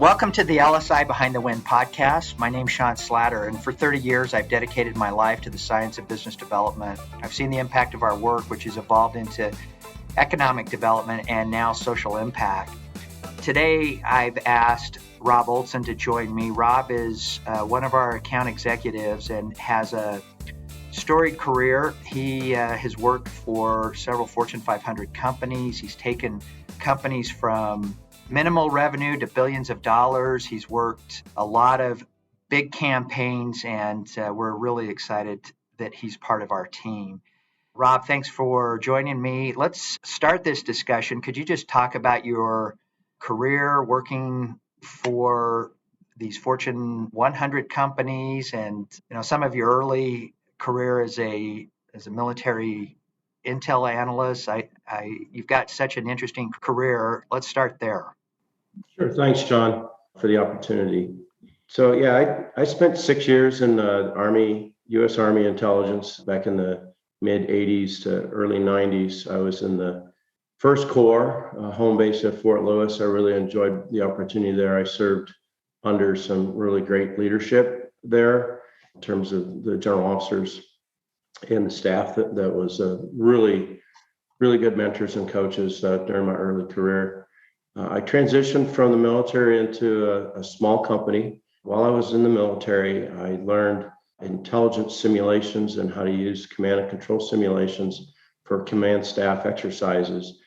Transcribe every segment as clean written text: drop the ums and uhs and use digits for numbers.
Welcome to the LSI Behind the Wind podcast. My name's Sean Slatter, and for 30 years, I've dedicated my life to the science of business development. I've seen the impact of our work, which has evolved into economic development and now social impact. Today, I've asked Rob Olson to join me. Rob is one of our account executives and has a storied career. He has worked for several Fortune 500 companies. He's taken companies from minimal revenue to billions of dollars. He's worked a lot of big campaigns, and we're really excited that he's part of our team. Rob, thanks for joining me. Let's start this discussion. Could you just talk about your career working for these Fortune 100 companies and some of your early career as a military intel analyst? You've got such an interesting career. Let's start there. Sure. Thanks, John, for the opportunity. So, I spent 6 years in the Army, U.S. Army intelligence back in the mid 80s to early 90s. I was in the First Corps, home base at Fort Lewis. I really enjoyed the opportunity there. I served under some really great leadership there in terms of the general officers and the staff that was really, really good mentors and coaches during my early career. I transitioned from the military into a small company. While I was in the military, I learned intelligence simulations and how to use command and control simulations for command staff exercises.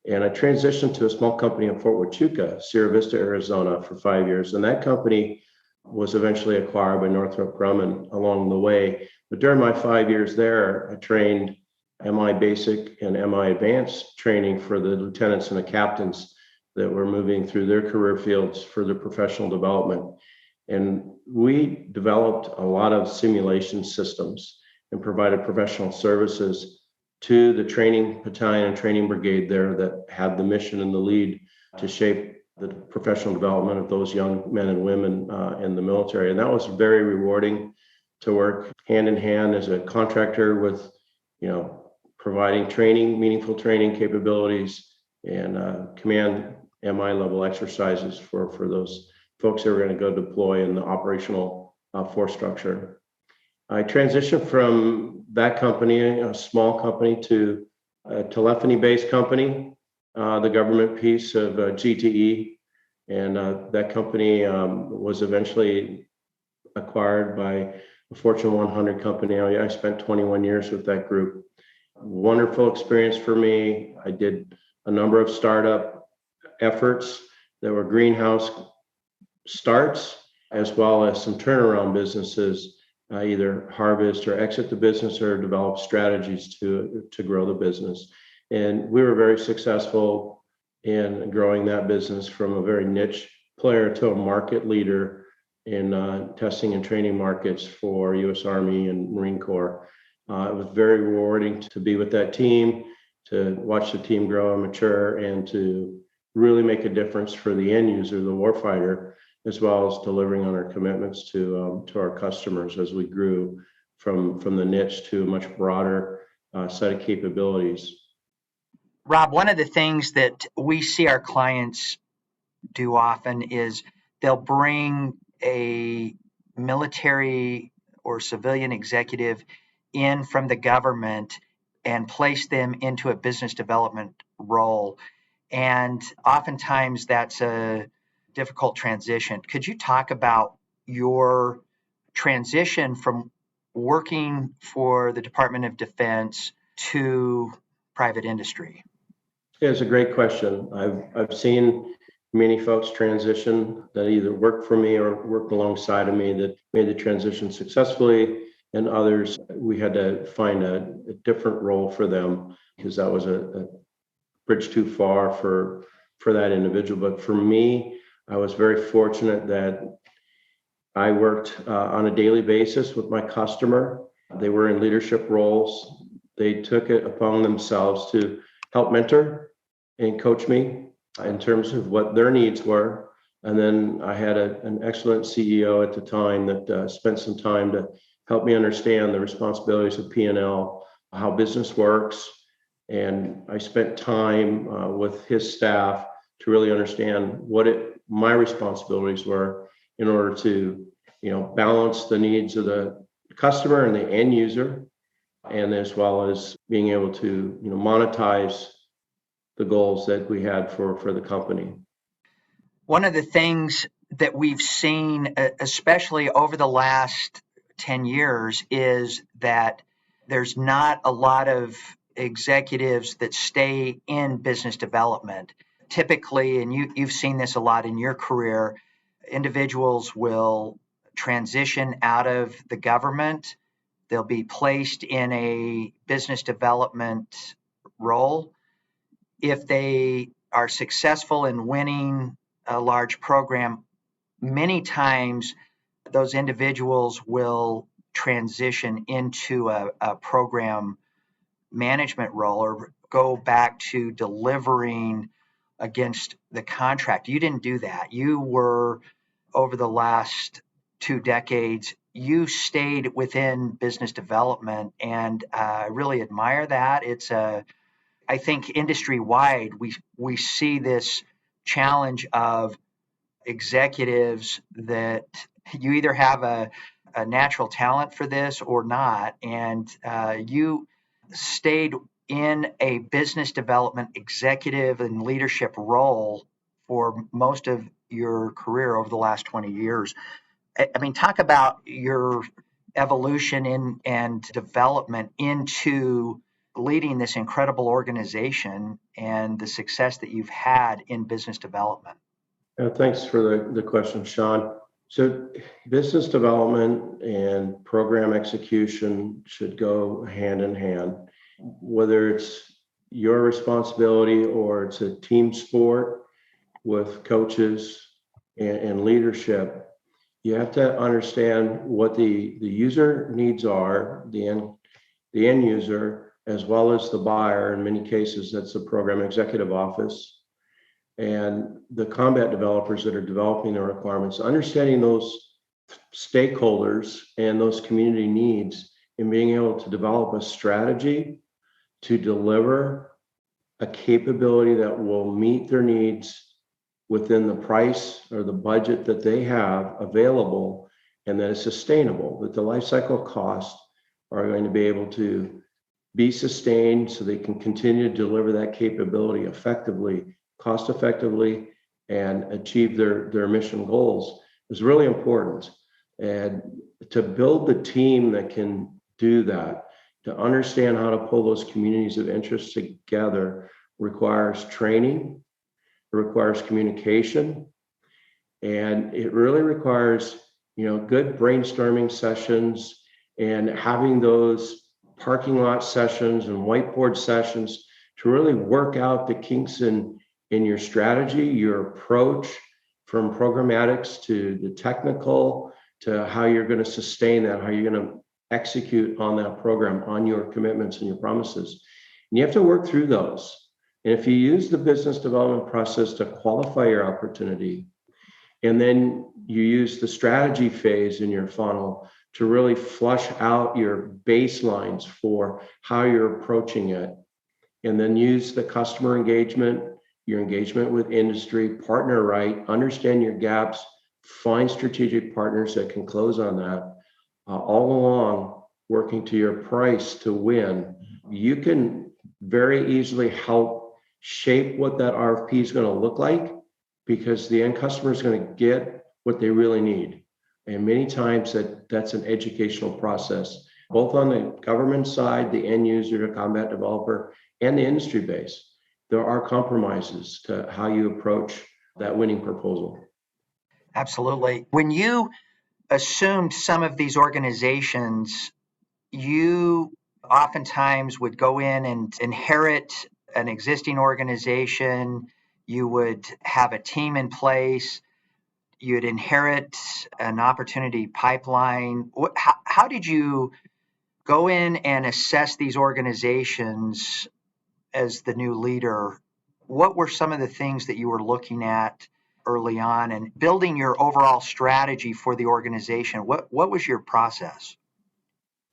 And I transitioned to a small company in Fort Huachuca, Sierra Vista, Arizona, for 5 years. And that company was eventually acquired by Northrop Grumman along the way. But during my 5 years there, I trained MI Basic and MI Advanced training for the lieutenants and the captains that were moving through their career fields for their professional development. And we developed a lot of simulation systems and provided professional services to the training battalion and training brigade there that had the mission and the lead to shape the professional development of those young men and women in the military. And that was very rewarding to work hand in hand as a contractor with, providing training, meaningful training capabilities and command MI level exercises for those folks that were going to go deploy in the operational force structure. I transitioned from that company, a small company, to a telephony-based company, the government piece of GTE. And that company was eventually acquired by a Fortune 100 company. I spent 21 years with that group. Wonderful experience for me. I did a number of startup efforts that were greenhouse starts, as well as some turnaround businesses, either harvest or exit the business or develop strategies to grow the business. And we were very successful in growing that business from a very niche player to a market leader in testing and training markets for U.S. Army and Marine Corps. It was very rewarding to be with that team, to watch the team grow and mature, and to really make a difference for the end user, the warfighter, as well as delivering on our commitments to our customers as we grew from the niche to a much broader set of capabilities. Rob, one of the things that we see our clients do often is they'll bring a military or civilian executive in from the government and place them into a business development role. And oftentimes that's a difficult transition. Could you talk about your transition from working for the Department of Defense to private industry? Yeah, it's a great question. I've seen many folks transition that either worked for me or worked alongside of me that made the transition successfully, and others we had to find a different role for them because that was a bridge too far for that individual. But for me, I was very fortunate that I worked on a daily basis with my customer. They were in leadership roles. They took it upon themselves to help mentor and coach me in terms of what their needs were. And then I had an excellent CEO at the time that spent some time to help me understand the responsibilities of P&L, how business works. And I spent time with his staff to really understand my responsibilities were in order to, balance the needs of the customer and the end user, and as well as being able to, monetize the goals that we had for the company. One of the things that we've seen, especially over the last 10 years, is that there's not a lot of executives that stay in business development. Typically, and you've seen this a lot in your career, individuals will transition out of the government. They'll be placed in a business development role. If they are successful in winning a large program, many times those individuals will transition into a program management role or go back to delivering against the contract. You didn't do that. You were, over the last 2 decades, you stayed within business development, and I really admire that. I think industry wide, we see this challenge of executives that you either have a natural talent for this or not, and you stayed in a business development executive and leadership role for most of your career over the last 20 years. I mean, talk about your evolution in and development into leading this incredible organization and the success that you've had in business development. Thanks for the question, Sean. So business development and program execution should go hand in hand, whether it's your responsibility or it's a team sport with coaches and leadership. You have to understand what the user needs are, the end user, as well as the buyer. In many cases, that's the program executive office and the combat developers that are developing the requirements, understanding those stakeholders and those community needs, and being able to develop a strategy to deliver a capability that will meet their needs within the price or the budget that they have available, and that is sustainable, that the life cycle costs are going to be able to be sustained so they can continue to deliver that capability effectively, cost effectively, and achieve their mission goals is really important. And to build the team that can do that, to understand how to pull those communities of interest together, requires training, it requires communication, and it really requires, good brainstorming sessions and having those parking lot sessions and whiteboard sessions to really work out the kinks in your strategy, your approach, from programmatics to the technical, to how you're going to sustain that, how you're going to execute on that program, on your commitments and your promises. And you have to work through those. And if you use the business development process to qualify your opportunity, and then you use the strategy phase in your funnel to really flush out your baselines for how you're approaching it, and then use the customer engagement, your engagement with industry, partner right, understand your gaps, find strategic partners that can close on that, all along working to your price to win, you can very easily help shape what that RFP is going to look like, because the end customer is going to get what they really need. And many times that's an educational process, both on the government side, the end user, the combat developer, and the industry base. There are compromises to how you approach that winning proposal. Absolutely. When you assumed some of these organizations, you oftentimes would go in and inherit an existing organization. You would have a team in place. You'd inherit an opportunity pipeline. How did you go in and assess these organizations as the new leader? What were some of the things that you were looking at early on and building your overall strategy for the organization? What was your process?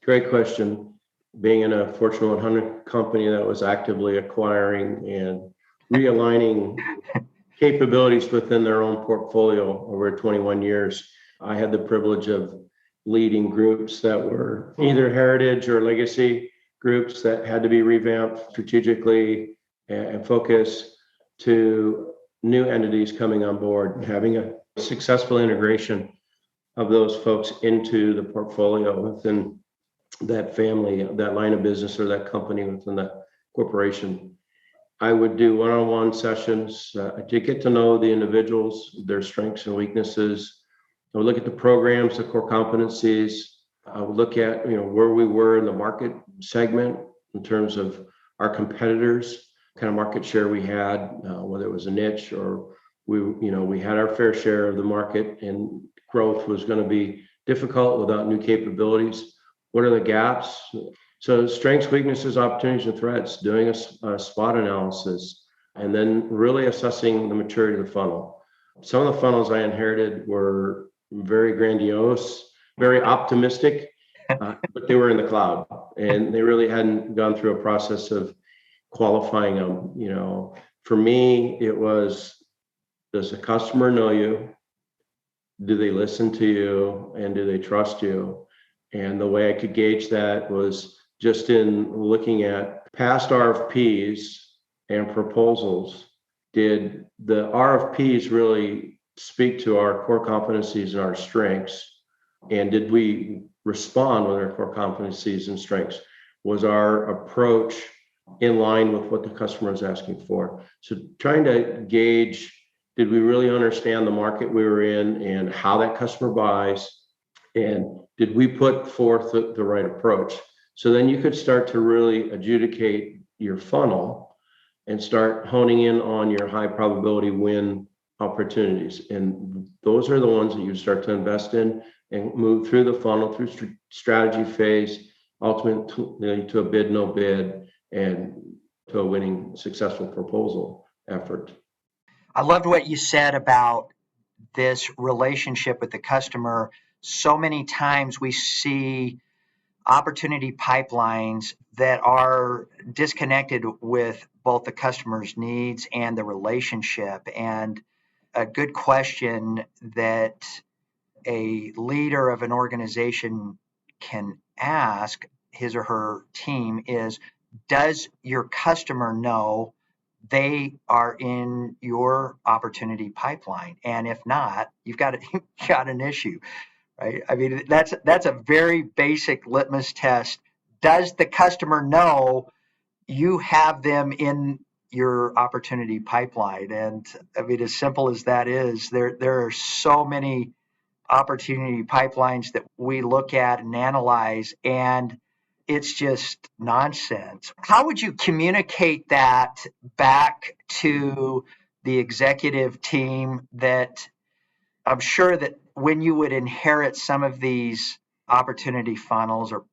Great question. Being in a Fortune 100 company that was actively acquiring and realigning capabilities within their own portfolio over 21 years. I had the privilege of leading groups that were either heritage or legacy groups that had to be revamped strategically and focus to new entities coming on board and having a successful integration of those folks into the portfolio within that family, that line of business or that company within that corporation. I would do one-on-one sessions to get to know the individuals, their strengths and weaknesses. I would look at the programs, the core competencies. I would look at where we were in the market segment in terms of our competitors, kind of market share we had, whether it was a niche or we had our fair share of the market, and growth was going to be difficult without new capabilities. What are the gaps? So strengths, weaknesses, opportunities, and threats, doing a SWOT analysis, and then really assessing the maturity of the funnel. Some of the funnels I inherited were very grandiose, very optimistic, but they were in the cloud, and they really hadn't gone through a process of qualifying them. For me, it was, does the customer know you? Do they listen to you? And do they trust you? And the way I could gauge that was just in looking at past RFPs and proposals. Did the RFPs really speak to our core competencies and our strengths? And did we respond with our core competencies and strengths? Was our approach in line with what the customer is asking for? So trying to gauge, did we really understand the market we were in and how that customer buys? And did we put forth the right approach? So then you could start to really adjudicate your funnel and start honing in on your high probability win opportunities. And those are the ones that you start to invest in and move through the funnel, through strategy phase, ultimately to a bid, no bid, and to a winning, successful proposal effort. I loved what you said about this relationship with the customer. So many times we see opportunity pipelines that are disconnected with both the customer's needs and the relationship. And a good question that a leader of an organization can ask his or her team is, does your customer know they are in your opportunity pipeline? And if not, you've got an issue. Right? I mean, that's a very basic litmus test. Does the customer know you have them in your opportunity pipeline? And I mean, as simple as that is, there are so many opportunity pipelines that we look at and analyze, and it's just nonsense. How would you communicate that back to the executive team? That I'm sure that when you would inherit some of these opportunity funnels or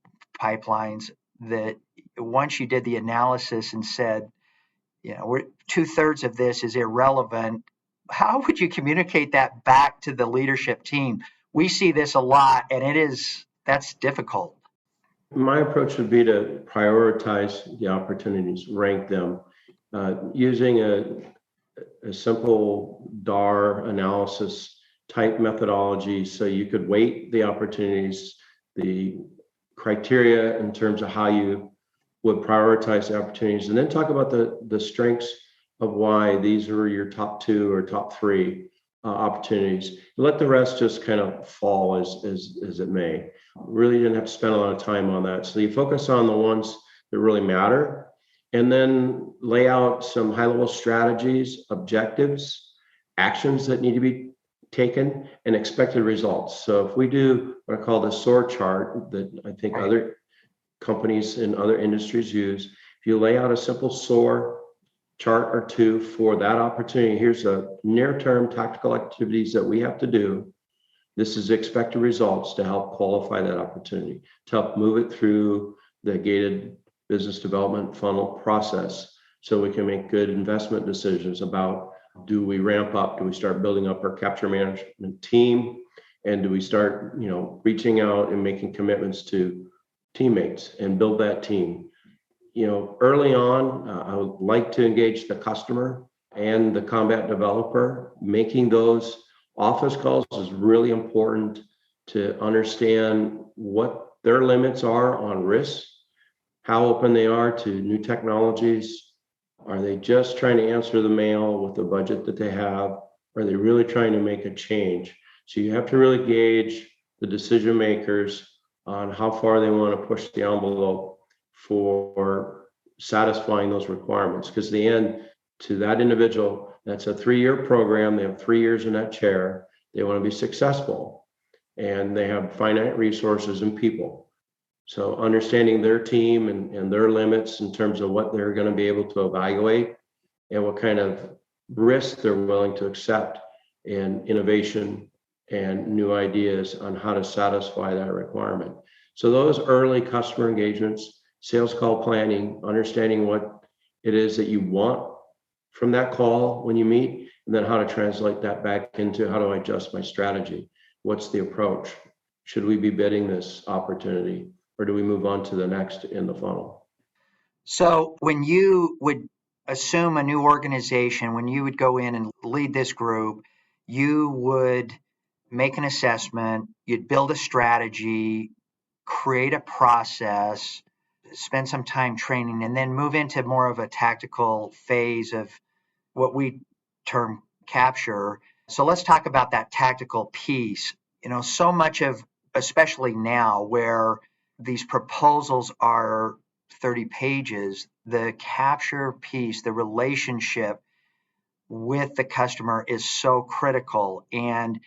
pipelines, that once you did the analysis and said, we're 2/3 of this is irrelevant, how would you communicate that back to the leadership team? We see this a lot, and that's difficult. My approach would be to prioritize the opportunities, rank them, using a simple DAR analysis type methodology. So you could weight the opportunities, the criteria in terms of how you would prioritize the opportunities, and then talk about the strengths of why these are your top 2 or top 3 opportunities. Let the rest just kind of fall as it may. Really didn't have to spend a lot of time on that. So you focus on the ones that really matter, and then lay out some high-level strategies, objectives, actions that need to be taken, and expected results. So if we do what I call the SOAR chart that I think other companies in other industries use, if you lay out a simple SOAR chart or 2 for that opportunity, here's a near-term tactical activities that we have to do. This is expected results to help qualify that opportunity, to help move it through the gated business development funnel process so we can make good investment decisions about, do we ramp up? Do we start building up our capture management team? And do we start, reaching out and making commitments to teammates and build that team? Early on, I would like to engage the customer and the combat developer. Making those office calls is really important to understand what their limits are on risk, how open they are to new technologies. Are they just trying to answer the mail with the budget that they have? Are they really trying to make a change? So you have to really gauge the decision makers on how far they want to push the envelope for satisfying those requirements. Because the end, to that individual, that's a 3-year program. They have 3 years in that chair. They want to be successful, and they have finite resources and people. So understanding their team and their limits in terms of what they're going to be able to evaluate and what kind of risk they're willing to accept in innovation and new ideas on how to satisfy that requirement. So those early customer engagements, sales call planning, understanding what it is that you want from that call when you meet, and then how to translate that back into how do I adjust my strategy? What's the approach? Should we be bidding this opportunity, or do we move on to the next in the funnel? So when you would assume a new organization, when you would go in and lead this group, you would make an assessment, you'd build a strategy, create a process, spend some time training, and then move into more of a tactical phase of what we term capture. So let's talk about that tactical piece. So much of, especially now where these proposals are 30 pages, the capture piece, the relationship with the customer is so critical. And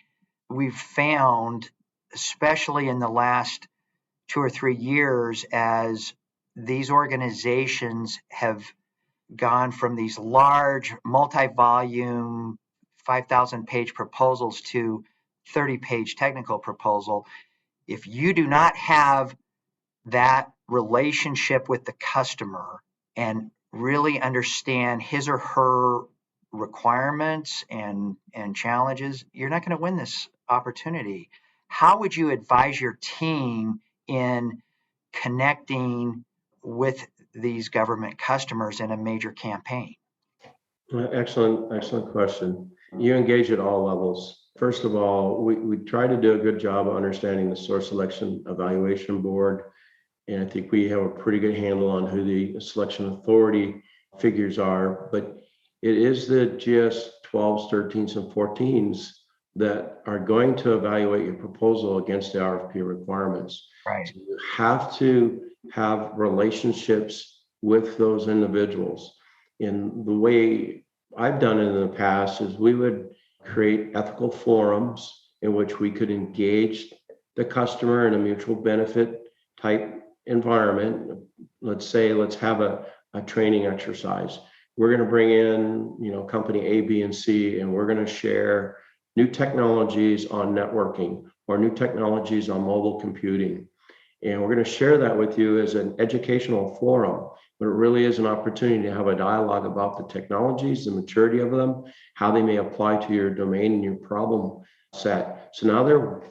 we've found, especially in the last 2 or 3 years, as these organizations have gone from these large multi-volume 5,000 page proposals to 30-page technical proposal. If you do not have that relationship with the customer and really understand his or her requirements and challenges, you're not going to win this opportunity. How would you advise your team in connecting with these government customers in a major campaign? Excellent question. You engage at all levels. First of all, we try to do a good job of understanding the source selection evaluation board. And I think we have a pretty good handle on who the selection authority figures are. But it is the GS 12s, 13s, and 14s that are going to evaluate your proposal against the RFP requirements. Right. So you have to have relationships with those individuals. In the way I've done it in the past is we would create ethical forums in which we could engage the customer in a mutual benefit type environment. Let's say, let's have a training exercise. We're going to bring in, company A, B, and C, and we're going to share new technologies on networking or new technologies on mobile computing. And we're going to share that with you as an educational forum, but it really is an opportunity to have a dialogue about the technologies, the maturity of them, how they may apply to your domain and your problem set. So now they're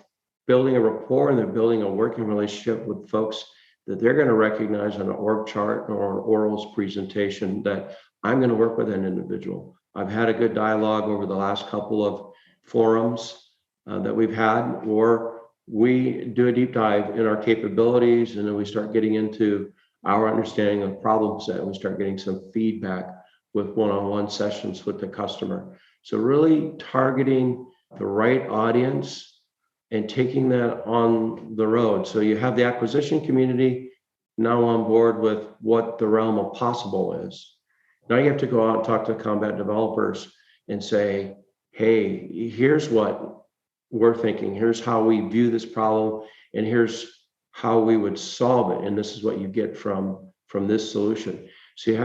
building a rapport and they're building a working relationship with folks that they're going to recognize on an org chart or an orals presentation that I'm going to work with an individual. I've had a good dialogue over the last couple of forums that we've had, or we do a deep dive in our capabilities, and then we start getting into our understanding of problem set, and we start getting some feedback with one-on-one sessions with the customer. So really targeting the right audience and taking that on the road. So you have the acquisition community now on board with what the realm of possible is. Now you have to go out and talk to combat developers and say, hey, here's what we're thinking. Here's how we view this problem, and here's how we would solve it. And this is what you get from this solution. So you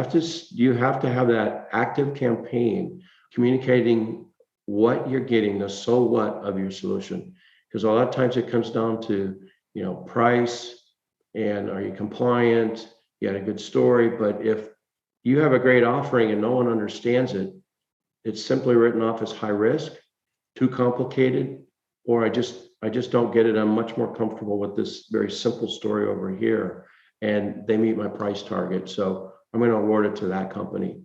have to have that active campaign communicating what you're getting, the so what of your solution. Because a lot of times it comes down to, price and are you compliant? You had a good story, but if you have a great offering and no one understands it, it's simply written off as high risk, too complicated, or I just don't get it. I'm much more comfortable with this very simple story over here, and they meet my price target. So I'm going to award it to that company.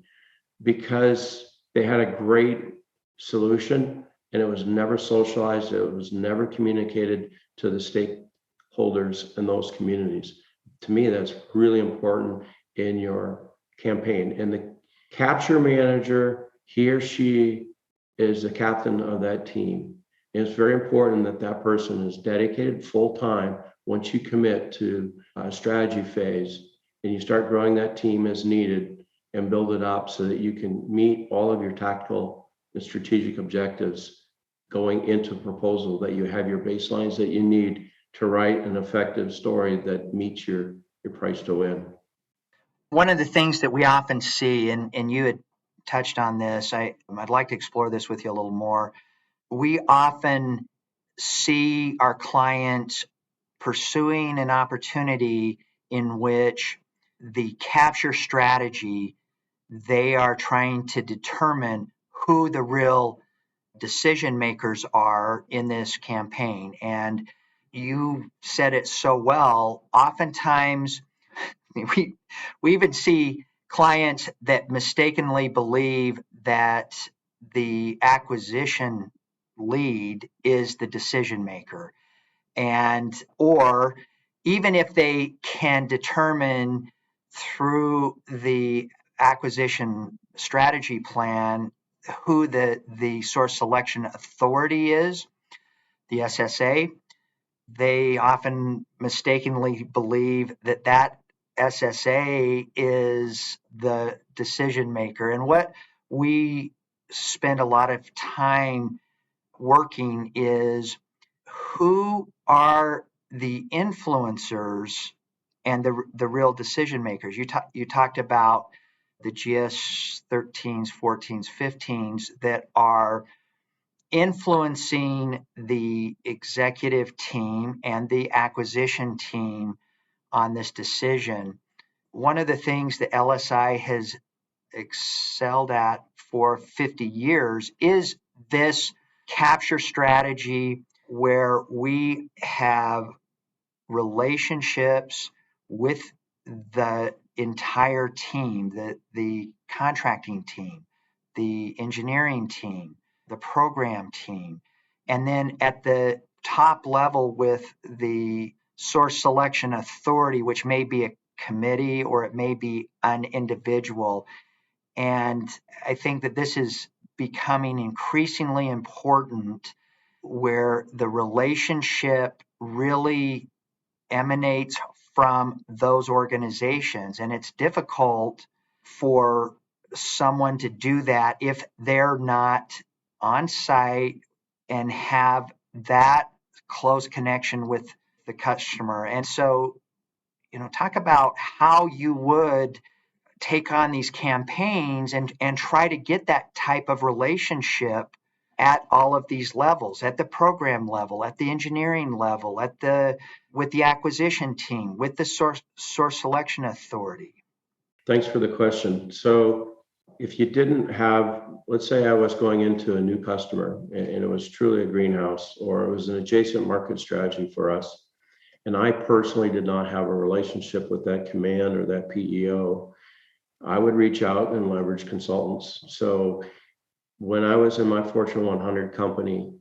Because they had a great solution, and it was never socialized. It was never communicated to the stakeholders in those communities. To me, that's really important in your campaign. And the capture manager, he or she is the captain of that team. And it's very important that that person is dedicated full time once you commit to a strategy phase and you start growing that team as needed and build it up so that you can meet all of your tactical and strategic objectives going into proposal, that you have your baselines that you need to write an effective story that meets your price to win. One of the things that we often see, and you had touched on this, I'd like to explore this with you a little more. We often see our clients pursuing an opportunity in which the capture strategy, they are trying to determine who the real decision makers are in this campaign. And you said it so well. Oftentimes, we even see clients that mistakenly believe that the acquisition lead is the decision maker, and or even if they can determine through the acquisition strategy plan who the source selection authority is, the SSA, they often mistakenly believe that that SSA is the decision maker. And what we spend a lot of time working is, who are the influencers and the real decision makers. You talked about the GS 13s, 14s, 15s that are influencing the executive team and the acquisition team on this decision. One of the things that LSI has excelled at for 50 years is this capture strategy where we have relationships with the entire team, the contracting team, the engineering team, the program team, and then at the top level with the source selection authority, which may be a committee or it may be an individual. And I think that this is becoming increasingly important, where the relationship really emanates from those organizations. And it's difficult for someone to do that if they're not on site and have that close connection with the customer. And so, talk about how you would take on these campaigns and try to get that type of relationship at all of these levels, at the program level, at the engineering level, with the acquisition team, with the source selection authority. Thanks for the question. So if you didn't have, let's say I was going into a new customer and it was truly a greenhouse, or it was an adjacent market strategy for us, and I personally did not have a relationship with that command or that PEO, I would reach out and leverage consultants. So when I was in my Fortune 100 company,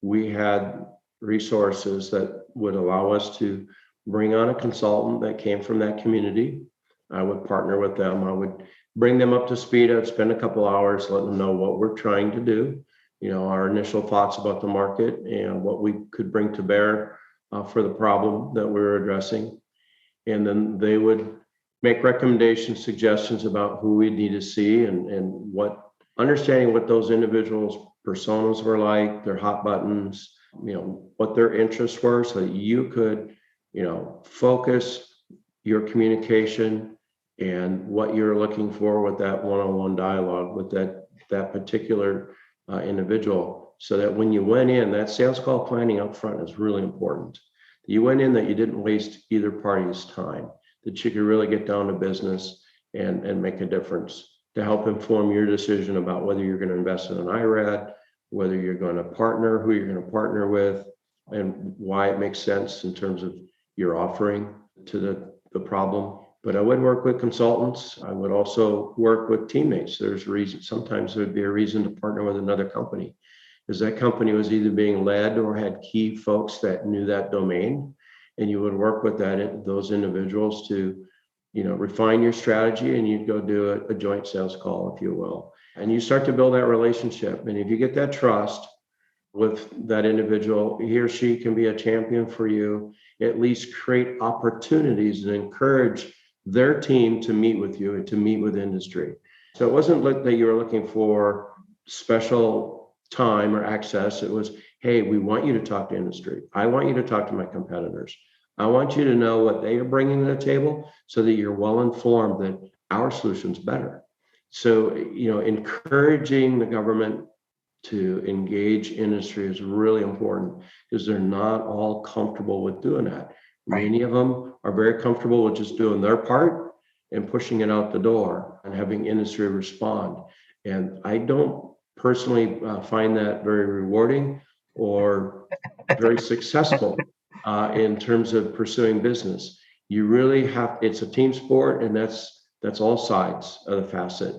we had resources that would allow us to bring on a consultant that came from that community. I would partner with them. I would bring them up to speed. I'd spend a couple hours letting them know what we're trying to do, our initial thoughts about the market and what we could bring to bear for the problem that we're addressing. And then they would make recommendations, suggestions about who we need to see and what, understanding what those individuals' personas were like, their hot buttons, what their interests were, so that you could, focus your communication and what you're looking for with that one-on-one dialogue with that particular individual, so that when you went in, that sales call planning up front is really important. You went in that you didn't waste either party's time, that you could really get down to business and make a difference to help inform your decision about whether you're going to invest in an IRAD, whether you're going to partner, who you're going to partner with, and why it makes sense in terms of your offering to the problem. But I would work with consultants. I would also work with teammates. There's reason, sometimes there'd be a reason to partner with another company, because that company was either being led or had key folks that knew that domain. And you would work with those individuals to, refine your strategy, and you'd go do a joint sales call, if you will. And you start to build that relationship. And if you get that trust with that individual, he or she can be a champion for you, at least create opportunities and encourage their team to meet with you and to meet with industry. So it wasn't that you were looking for special time or access. It was, hey, we want you to talk to industry. I want you to talk to my competitors. I want you to know what they are bringing to the table so that you're well informed that our solution's better. So, encouraging the government to engage industry is really important, because they're not all comfortable with doing that. Right. Many of them are very comfortable with just doing their part and pushing it out the door and having industry respond. And I don't personally find that very rewarding or very successful in terms of pursuing business. You really have, it's a team sport, and that's all sides of the facet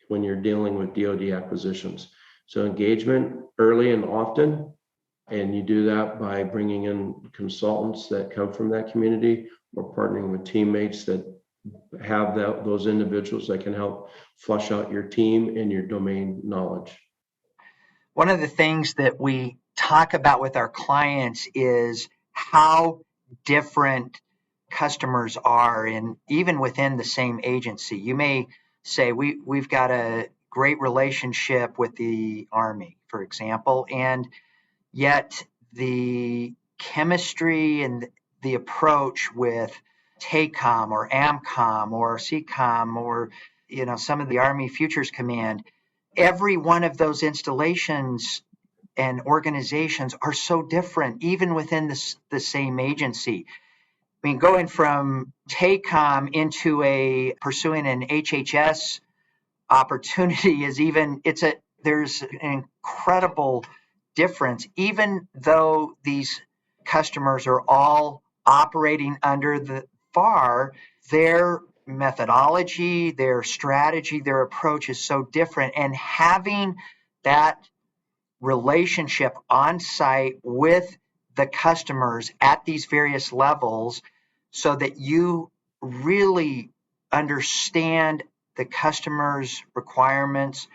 when you're dealing with DoD acquisitions. So engagement early and often, and you do that by bringing in consultants that come from that community, or partnering with teammates that have those individuals that can help flush out your team and your domain knowledge. One of the things that we talk about with our clients is how different customers are, and even within the same agency. You may say we've got a great relationship with the Army, for example, and yet the chemistry and the approach with TACOM or AMCOM or CCOM or some of the Army Futures Command, every one of those installations and organizations are so different, even within the same agency. I mean, going from TACOM into pursuing an HHS opportunity there's an incredible difference, even though these customers are all operating under the FAR. Their methodology, their strategy, their approach is so different, and having that relationship on site with the customers at these various levels so that you really understand the customer's requirements,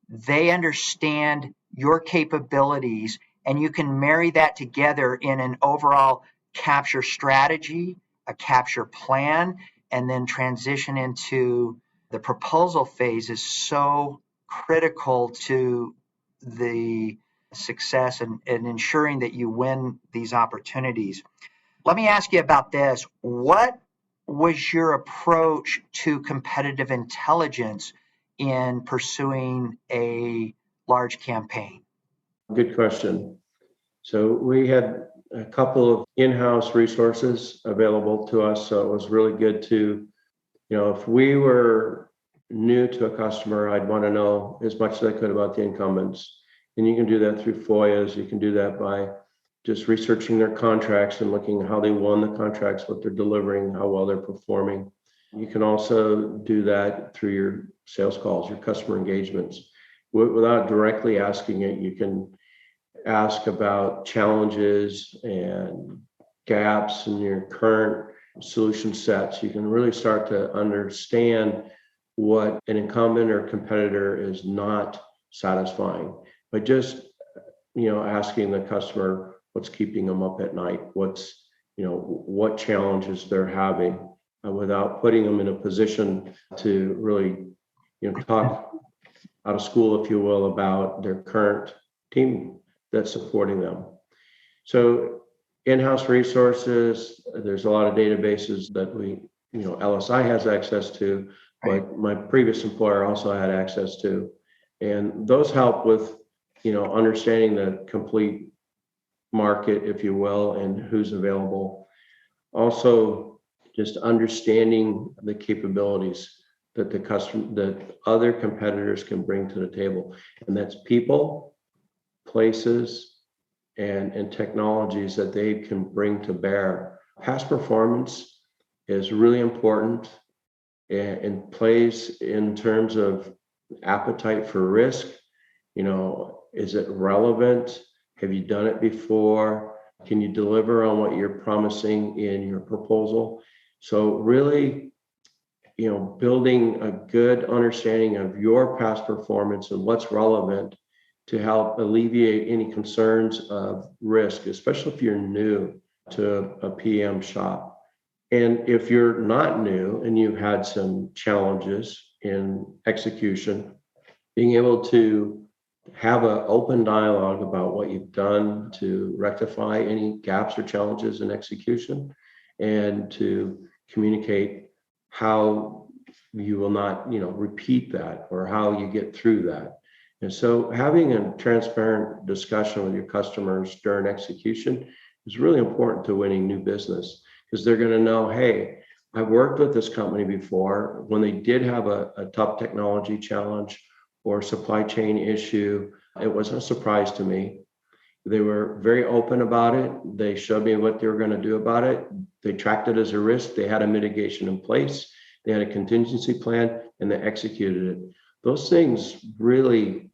they understand your capabilities, and you can marry that together in an overall capture strategy, a capture plan, and then transition into the proposal phase is so critical to the success and ensuring that you win these opportunities. Let me ask you about this. What was your approach to competitive intelligence in pursuing a large campaign? Good question. So we had a couple of in-house resources available to us. So it was really good to, if we were new to a customer, I'd want to know as much as I could about the incumbents. And you can do that through FOIAs. You can do that by just researching their contracts and looking at how they won the contracts, what they're delivering, how well they're performing. You can also do that through your sales calls, your customer engagements. Without directly asking it, you can ask about challenges and gaps in your current solution sets. You can really start to understand what an incumbent or competitor is not satisfying by just asking the customer what's keeping them up at night, what challenges they're having, without putting them in a position to really talk out of school, if you will, about their current team that's supporting them. So in-house resources, there's a lot of databases that LSI has access to, but my previous employer also had access to. And those help with, understanding the complete market, if you will, and who's available. Also, just understanding the capabilities that that other competitors can bring to the table. And that's people, places, and technologies that they can bring to bear. Past performance is really important and plays in terms of appetite for risk. Is it relevant? Have you done it before? Can you deliver on what you're promising in your proposal? So really, building a good understanding of your past performance and what's relevant to help alleviate any concerns of risk, especially if you're new to a PM shop. And if you're not new and you've had some challenges in execution, being able to have an open dialogue about what you've done to rectify any gaps or challenges in execution, and to communicate how you will not, repeat that, or how you get through that. And so having a transparent discussion with your customers during execution is really important to winning new business, because they're going to know, hey, I've worked with this company before. When they did have a tough technology challenge or supply chain issue, it wasn't a surprise to me. They were very open about it. They showed me what they were going to do about it. They tracked it as a risk. They had a mitigation in place. They had a contingency plan, and they executed it. Those things really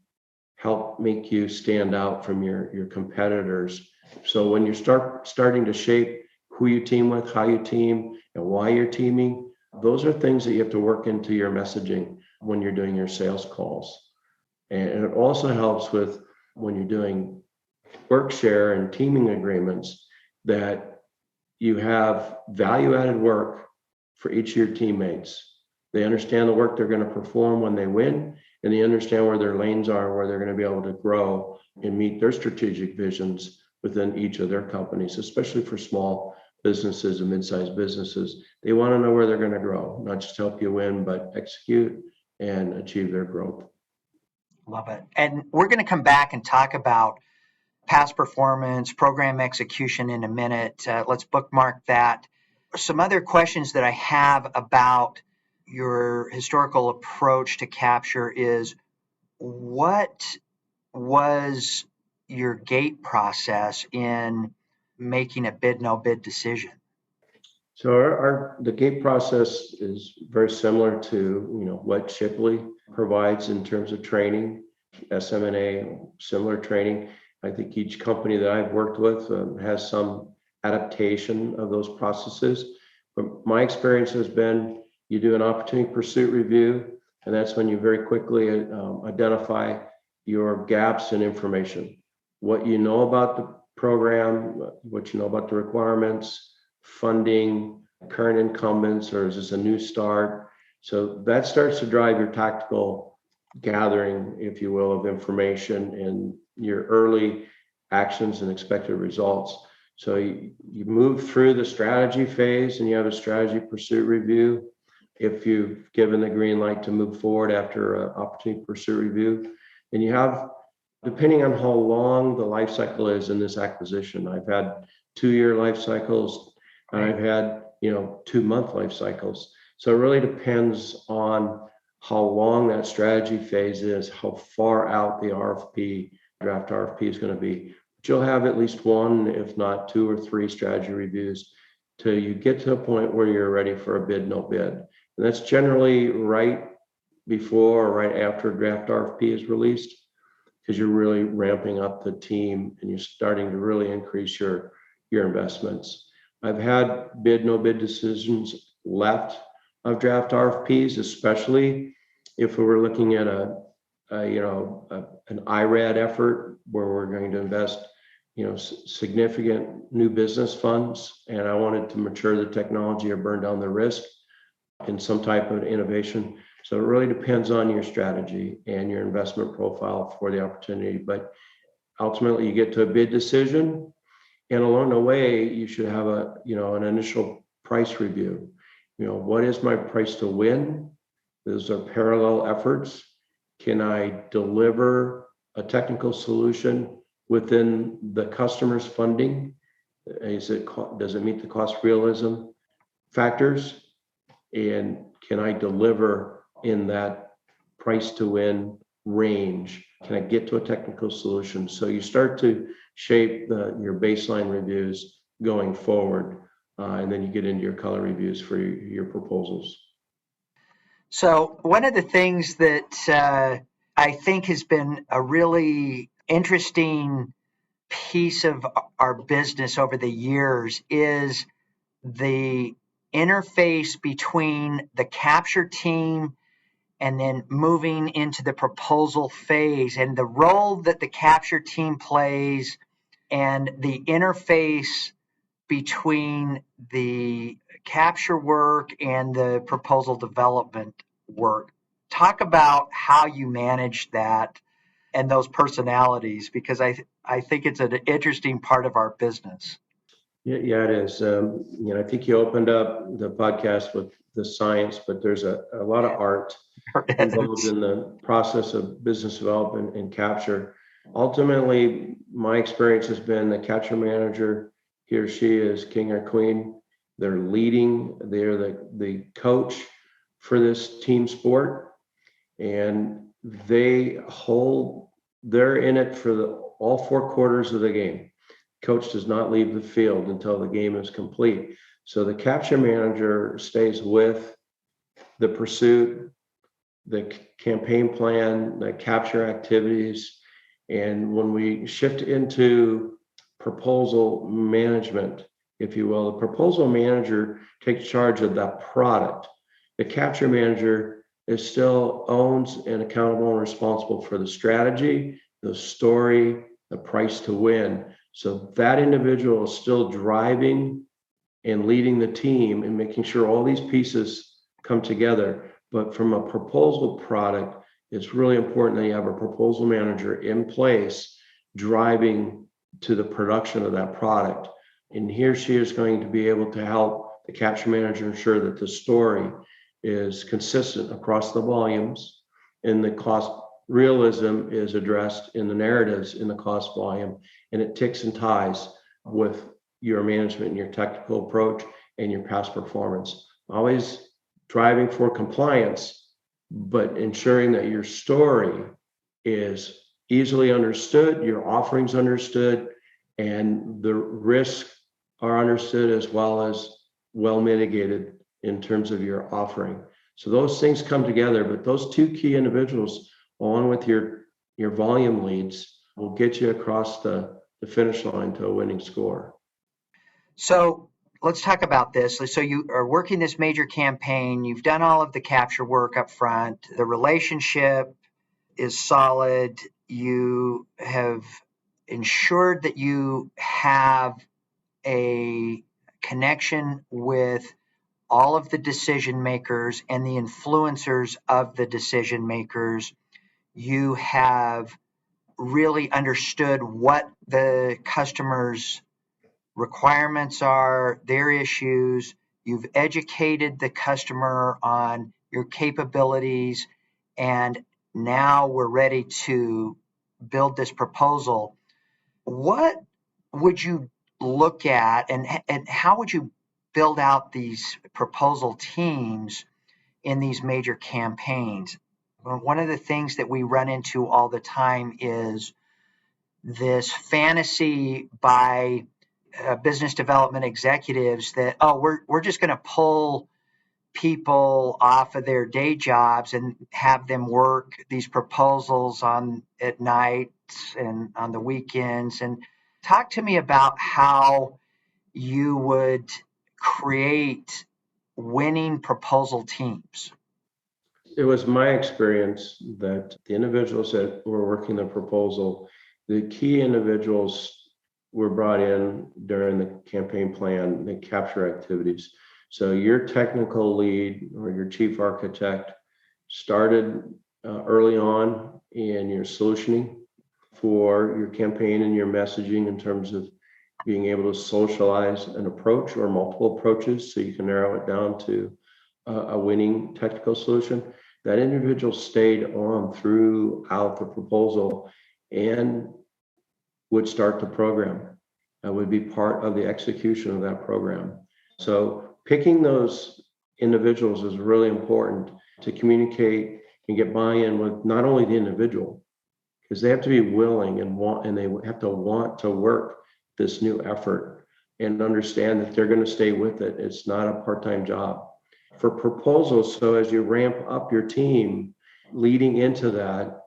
help make you stand out from your competitors. So when you starting to shape who you team with, how you team, and why you're teaming, those are things that you have to work into your messaging when you're doing your sales calls. And it also helps with when you're doing work share and teaming agreements, that you have value-added work for each of your teammates. They understand the work they're going to perform when they win, and they understand where their lanes are, where they're going to be able to grow and meet their strategic visions within each of their companies, especially for small businesses and mid-sized businesses. They want to know where they're going to grow, not just help you win, but execute and achieve their growth. Love it. And we're going to come back and talk about past performance, program execution in a minute. Let's bookmark that. Some other questions that I have about your historical approach to capture is, what was your gate process in making a bid no bid decision? So the gate process is very similar to what Shipley provides in terms of training, SM&A, similar training. I think each company that I've worked with has some adaptation of those processes. But my experience has been, you do an opportunity pursuit review, and that's when you very quickly identify your gaps in information, what you know about the program, what you know about the requirements, funding, current incumbents, or is this a new start? So that starts to drive your tactical gathering, if you will, of information and your early actions and expected results. So you move through the strategy phase, and you have a strategy pursuit review. If you've given the green light to move forward after an opportunity pursuit review, and you have, depending on how long the life cycle is in this acquisition, I've had 2-year life cycles, and I've had 2-month life cycles. So it really depends on how long that strategy phase is, how far out the draft RFP is going to be. But you'll have at least 1, if not 2 or 3 strategy reviews till you get to a point where you're ready for a bid no bid. And that's generally right before or right after a draft RFP is released, because you're really ramping up the team and you're starting to really increase your investments. I've had bid no bid decisions left of draft RFPs, especially if we were looking at an IRAD effort where we're going to invest significant new business funds, and I wanted to mature the technology or burn down the risk in some type of innovation. So it really depends on your strategy and your investment profile for the opportunity. But ultimately, you get to a bid decision, and along the way, you should have an initial price review. What is my price to win? Those are parallel efforts. Can I deliver a technical solution within the customer's funding? Does it meet the cost realism factors? And can I deliver in that price to win range? Can I get to a technical solution? So you start to shape your baseline reviews going forward. and then you get into your color reviews for your proposals. So one of the things that I think has been a really interesting piece of our business over the years is the interface between the capture team and then moving into the proposal phase, and the role that the capture team plays and the interface between the capture work and the proposal development work. Talk about how you manage that and those personalities, because I think it's an interesting part of our business. Yeah, it is. I think you opened up the podcast with the science, but there's a lot of art involved in the process of business development and capture. Ultimately, my experience has been the capture manager, he or she is king or queen. They're leading, they're the coach for this team sport, and they're in it for all four quarters of the game. Coach does not leave the field until the game is complete. So the capture manager stays with the pursuit, the campaign plan, the capture activities. And when we shift into proposal management, if you will, the proposal manager takes charge of that product. The capture manager is still owns and accountable and responsible for the strategy, the story, the price to win. So that individual is still driving and leading the team and making sure all these pieces come together. But from a proposal product, it's really important that you have a proposal manager in place driving to the production of that product. And he or she is going to be able to help the capture manager ensure that the story is consistent across the volumes and the cost realism is addressed in the narratives in the cost volume, and it ticks and ties with your management and your technical approach and your past performance. Always driving for compliance, but ensuring that your story is easily understood, your offerings understood, and the risks are understood as well mitigated in terms of your offering. So those things come together, but those two key individuals, along with your volume leads, will get you across the finish line to a winning score. So let's talk about this. So you are working this major campaign. You've done all of the capture work up front. The relationship is solid. You have ensured that you have a connection with all of the decision makers and the influencers of the decision makers. You have really understood what the customer's requirements are, their issues. You've educated the customer on your capabilities, and now we're ready to build this proposal. What would you look at, and how would you build out these proposal teams in these major campaigns? One of the things that we run into all the time is this fantasy by business development executives that, oh, we're just going to pull people off of their day jobs and have them work these proposals on at night and on the weekends. And talk to me about how you would create winning proposal teams. It was my experience that the individuals that were working the proposal, the key individuals were brought in during the campaign plan, the capture activities. So your technical lead or your chief architect started early on in your solutioning for your campaign and your messaging in terms of being able to socialize an approach or multiple approaches so you can narrow it down to a winning technical solution. That individual stayed on throughout the proposal and would start the program. That would be part of the execution of that program. So picking those individuals is really important to communicate and get buy-in with not only the individual, because they have to be willing and they have to want to work this new effort, and understand that they're going to stay with it. It's not a part-time job. For proposals, so as you ramp up your team leading into that,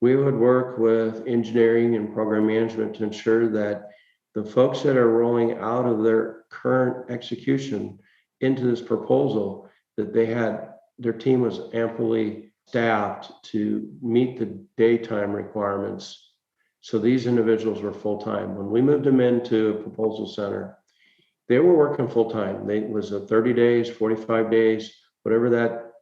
we would work with engineering and program management to ensure that the folks that are rolling out of their current execution into this proposal, that their team was amply staffed to meet the daytime requirements. So these individuals were full-time. When we moved them into a proposal center, they were working full-time. It was a 30 days, 45 days, whatever that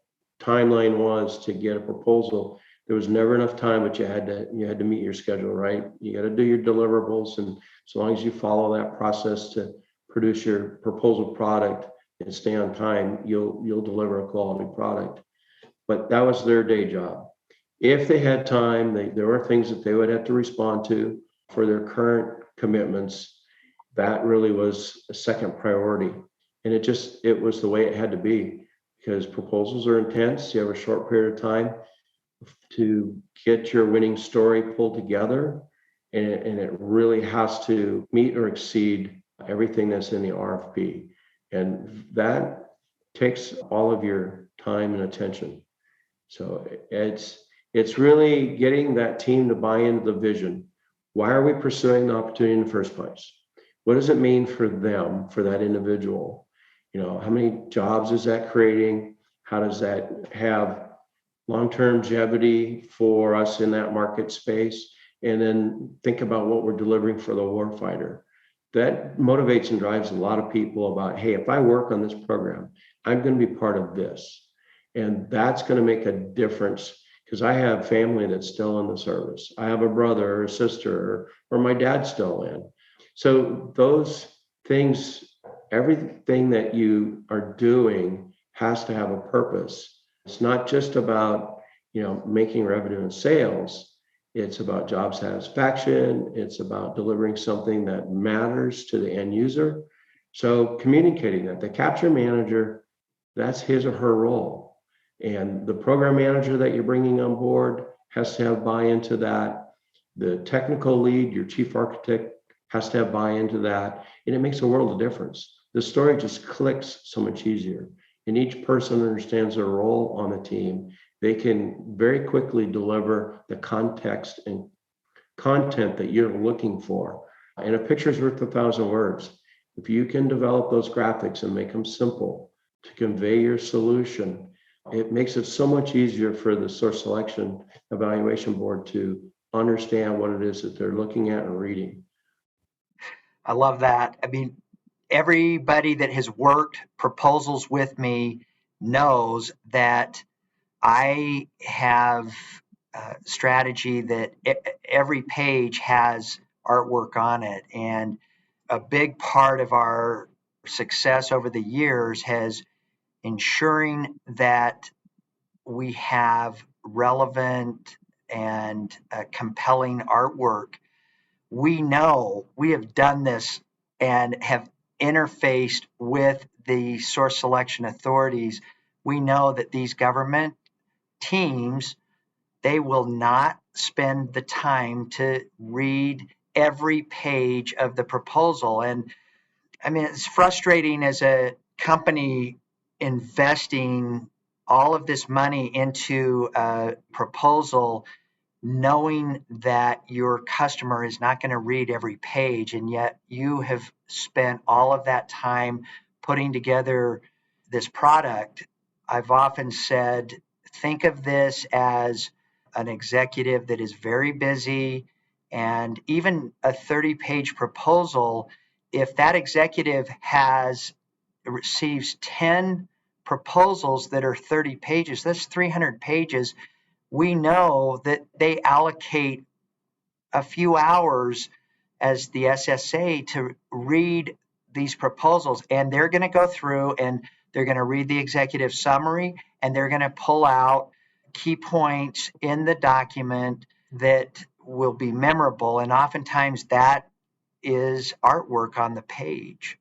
timeline was to get a proposal. There was never enough time, but you had to meet your schedule, right? You got to do your deliverables, and as long as you follow that process to produce your proposal product and stay on time, you'll deliver a quality product. But that was their day job. If they had time, there were things that they would have to respond to for their current commitments. That really was a second priority. And it was the way it had to be, because proposals are intense. You have a short period of time to get your winning story pulled together. And it really has to meet or exceed everything that's in the RFP. And that takes all of your time and attention. So it's really getting that team to buy into the vision. Why are we pursuing the opportunity in the first place? What does it mean for them, for that individual? How many jobs is that creating? How does that have long-term longevity for us in that market space? And then think about what we're delivering for the warfighter. That motivates and drives a lot of people about, hey, if I work on this program, I'm going to be part of this. And that's going to make a difference, because I have family that's still in the service. I have a brother or a sister, or my dad's still in. So those things, everything that you are doing has to have a purpose. It's not just about, making revenue and sales. It's about job satisfaction. It's about delivering something that matters to the end user. So communicating that, the capture manager, that's his or her role. And the program manager that you're bringing on board has to have buy-in to that. The technical lead, your chief architect, has to have buy-in to that. And it makes a world of difference. The story just clicks so much easier. And each person understands their role on the team. They can very quickly deliver the context and content that you're looking for. And a picture's worth 1,000 words. If you can develop those graphics and make them simple to convey your solution, it makes it so much easier for the source selection evaluation board to understand what it is that they're looking at and reading. I love that. I mean, everybody that has worked proposals with me knows that I have a strategy that every page has artwork on it. And a big part of our success over the years has ensuring that we have relevant and compelling artwork. We know we have done this and have interfaced with the source selection authorities. We know that these government teams, they will not spend the time to read every page of the proposal. And I mean, it's frustrating as a company investing all of this money into a proposal, knowing that your customer is not going to read every page, and yet you have spent all of that time putting together this product. I've often said, think of this as an executive that is very busy, and even a 30-page proposal, if that executive receives 10 proposals that are 30 pages, that's 300 pages. We know that they allocate a few hours as the SSA to read these proposals, and they're going to go through and they're going to read the executive summary, and they're going to pull out key points in the document that will be memorable. And oftentimes that is artwork on the page.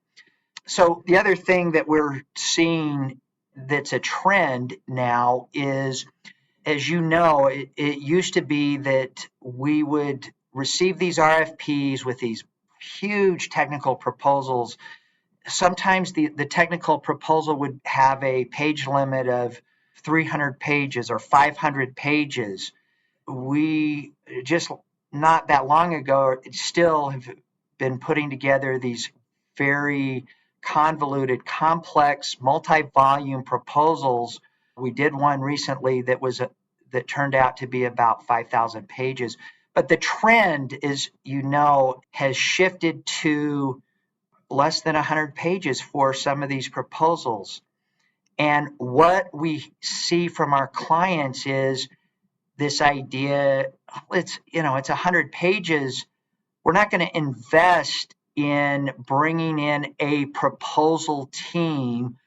So the other thing that we're seeing that's a trend now is, as you know, it used to be that we would receive these RFPs with these huge technical proposals. Sometimes the technical proposal would have a page limit of 300 pages or 500 pages. We just not that long ago still have been putting together these very convoluted, complex, multi-volume proposals. We did one recently that turned out to be about 5,000 pages. But the trend is, has shifted to less than 100 pages for some of these proposals. And what we see from our clients is this idea, it's 100 pages. We're not going to invest in bringing in a proposal team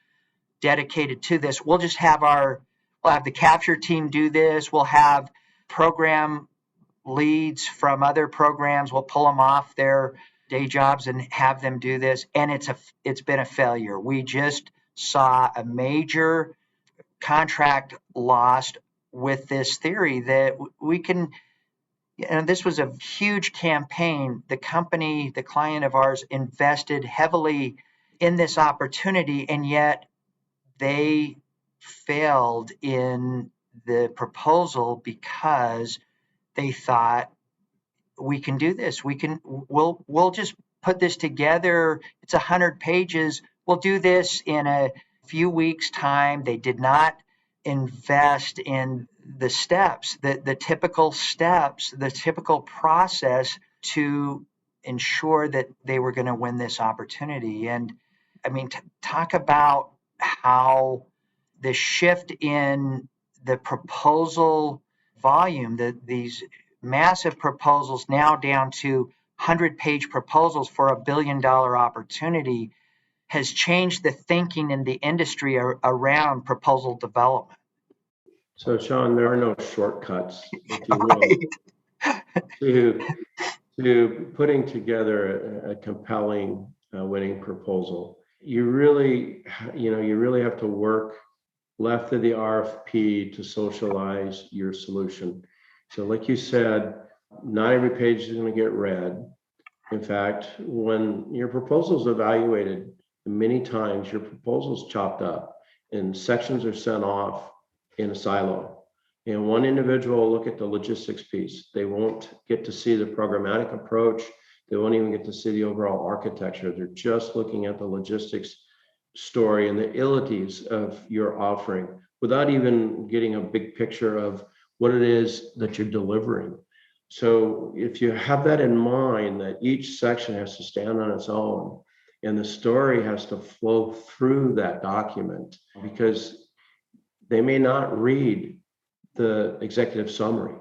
dedicated to this. We'll have the capture team do this. We'll have program leads from other programs. We'll pull them off their day jobs and have them do this. And it's been a failure. We just saw a major contract lost with this theory that we can, this was a huge campaign. The company, the client of ours, invested heavily in this opportunity, and yet they failed in the proposal because they thought, we can do this. We'll just put this together. It's 100 pages. We'll do this in a few weeks' time. They did not invest in the steps, the typical steps, the typical process to ensure that they were going to win this opportunity. And talk about how the shift in the proposal volume, these massive proposals now down to 100-page proposals for $1 billion opportunity, has changed the thinking in the industry around proposal development. So, Sean, there are no shortcuts, if you will, to putting together a compelling winning proposal. You really have to work left of the RFP to socialize your solution. So like you said, not every page is going to get read. In fact, when your proposal is evaluated, many times your proposal is chopped up and sections are sent off in a silo. And one individual will look at the logistics piece. They won't get to see the programmatic approach. They won't even get to see the overall architecture. They're just looking at the logistics story and the illities of your offering without even getting a big picture of what it is that you're delivering. So if you have that in mind, that each section has to stand on its own and the story has to flow through that document, because they may not read the executive summary.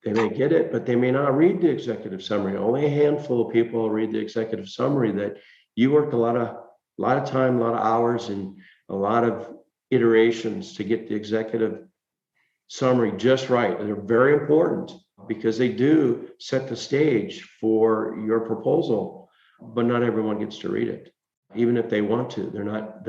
They may get it, but they may not read the executive summary. Only a handful of people read the executive summary. That you worked a lot of time, a lot of hours, and a lot of iterations to get the executive summary just right. And they're very important because they do set the stage for your proposal, but not everyone gets to read it. Even if they want to, they're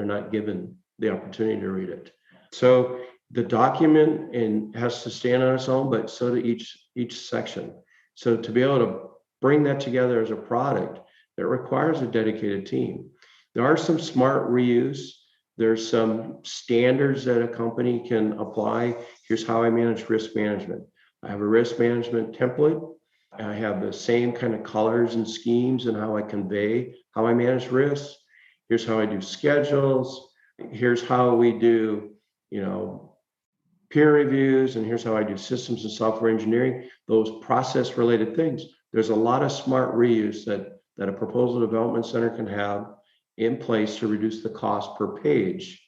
not given the opportunity to read it. So the document has to stand on its own, but so do each section. So to be able to bring that together as a product, that requires a dedicated team. There are some smart reuse. There's some standards that a company can apply. Here's how I manage risk management. I have a risk management template. I have the same kind of colors and schemes and how I convey how I manage risks. Here's how I do schedules. Here's how we do, peer reviews, and here's how I do systems and software engineering, those process related things. There's a lot of smart reuse that a proposal development center can have in place to reduce the cost per page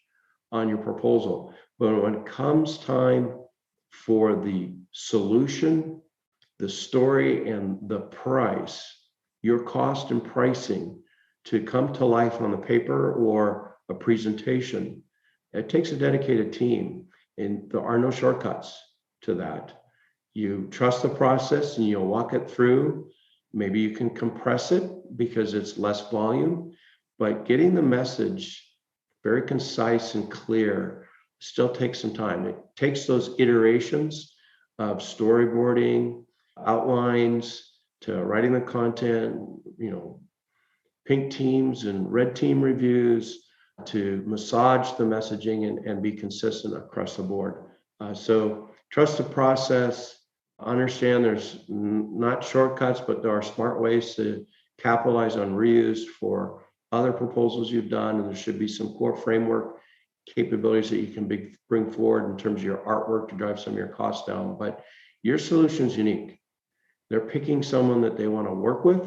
on your proposal. But when it comes time for the solution, the story, and the price, your cost and pricing to come to life on the paper or a presentation, it takes a dedicated team, and there are no shortcuts to that. You trust the process and you'll walk it through. Maybe you can compress it because it's less volume, but getting the message very concise and clear still takes some time. It takes those iterations of storyboarding, outlines, to writing the content, pink teams and red team reviews, to massage the messaging and be consistent across the board. So trust the process, understand there's not shortcuts, but there are smart ways to capitalize on reuse for other proposals you've done. And there should be some core framework capabilities that you can bring forward in terms of your artwork to drive some of your costs down. But your solution is unique. They're picking someone that they want to work with,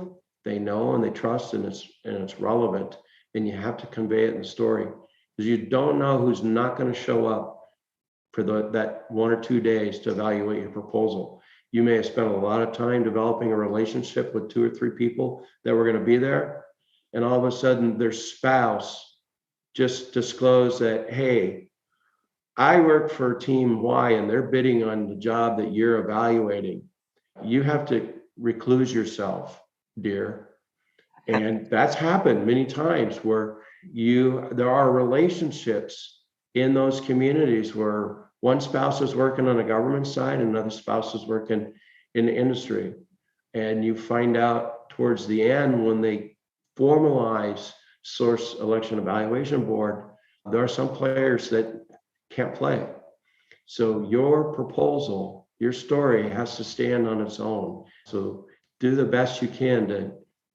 they know and they trust, and it's relevant. And you have to convey it in the story, because you don't know who's not going to show up for that 1 or 2 days to evaluate your proposal. You may have spent a lot of time developing a relationship with 2 or 3 people that were going to be there, and all of a sudden their spouse just disclosed that, hey, I work for team Y and they're bidding on the job that you're evaluating. You have to recluse yourself, dear. And that's happened many times where there are relationships in those communities where one spouse is working on a government side and another spouse is working in the industry. And you find out towards the end, when they formalize source election evaluation board, there are some players that can't play. So your proposal, your story has to stand on its own. So do the best you can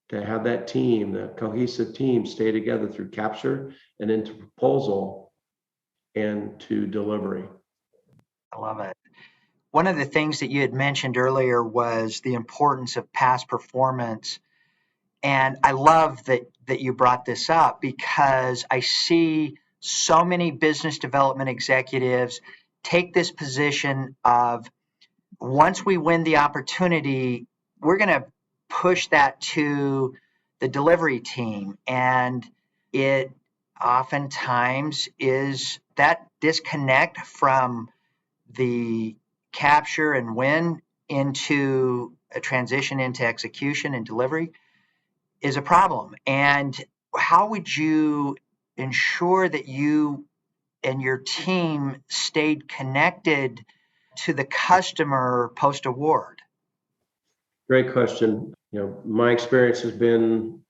to have that team, that cohesive team, stay together through capture and into proposal and to delivery. I love it. One of the things that you had mentioned earlier was the importance of past performance. And I love that you brought this up, because I see so many business development executives take this position of, once we win the opportunity, we're going to push that to the delivery team. And it oftentimes is that disconnect from the capture and win into a transition into execution and delivery is a problem. And how would you ensure that you and your team stayed connected to the customer post-award? Great question. My experience has been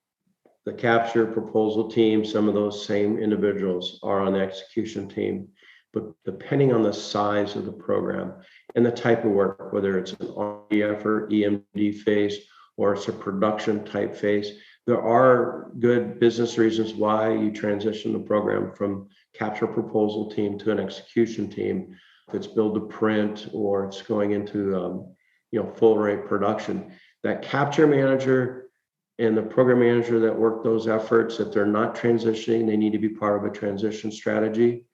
the capture proposal team, some of those same individuals are on the execution team. But depending on the size of the program and the type of work, whether it's an R&D effort, EMD phase, or it's a production type phase, there are good business reasons why you transition the program from capture proposal team to an execution team. If it's build to print or it's going into full rate production, that capture manager and the program manager that work those efforts, if they're not transitioning, they need to be part of a transition strategy.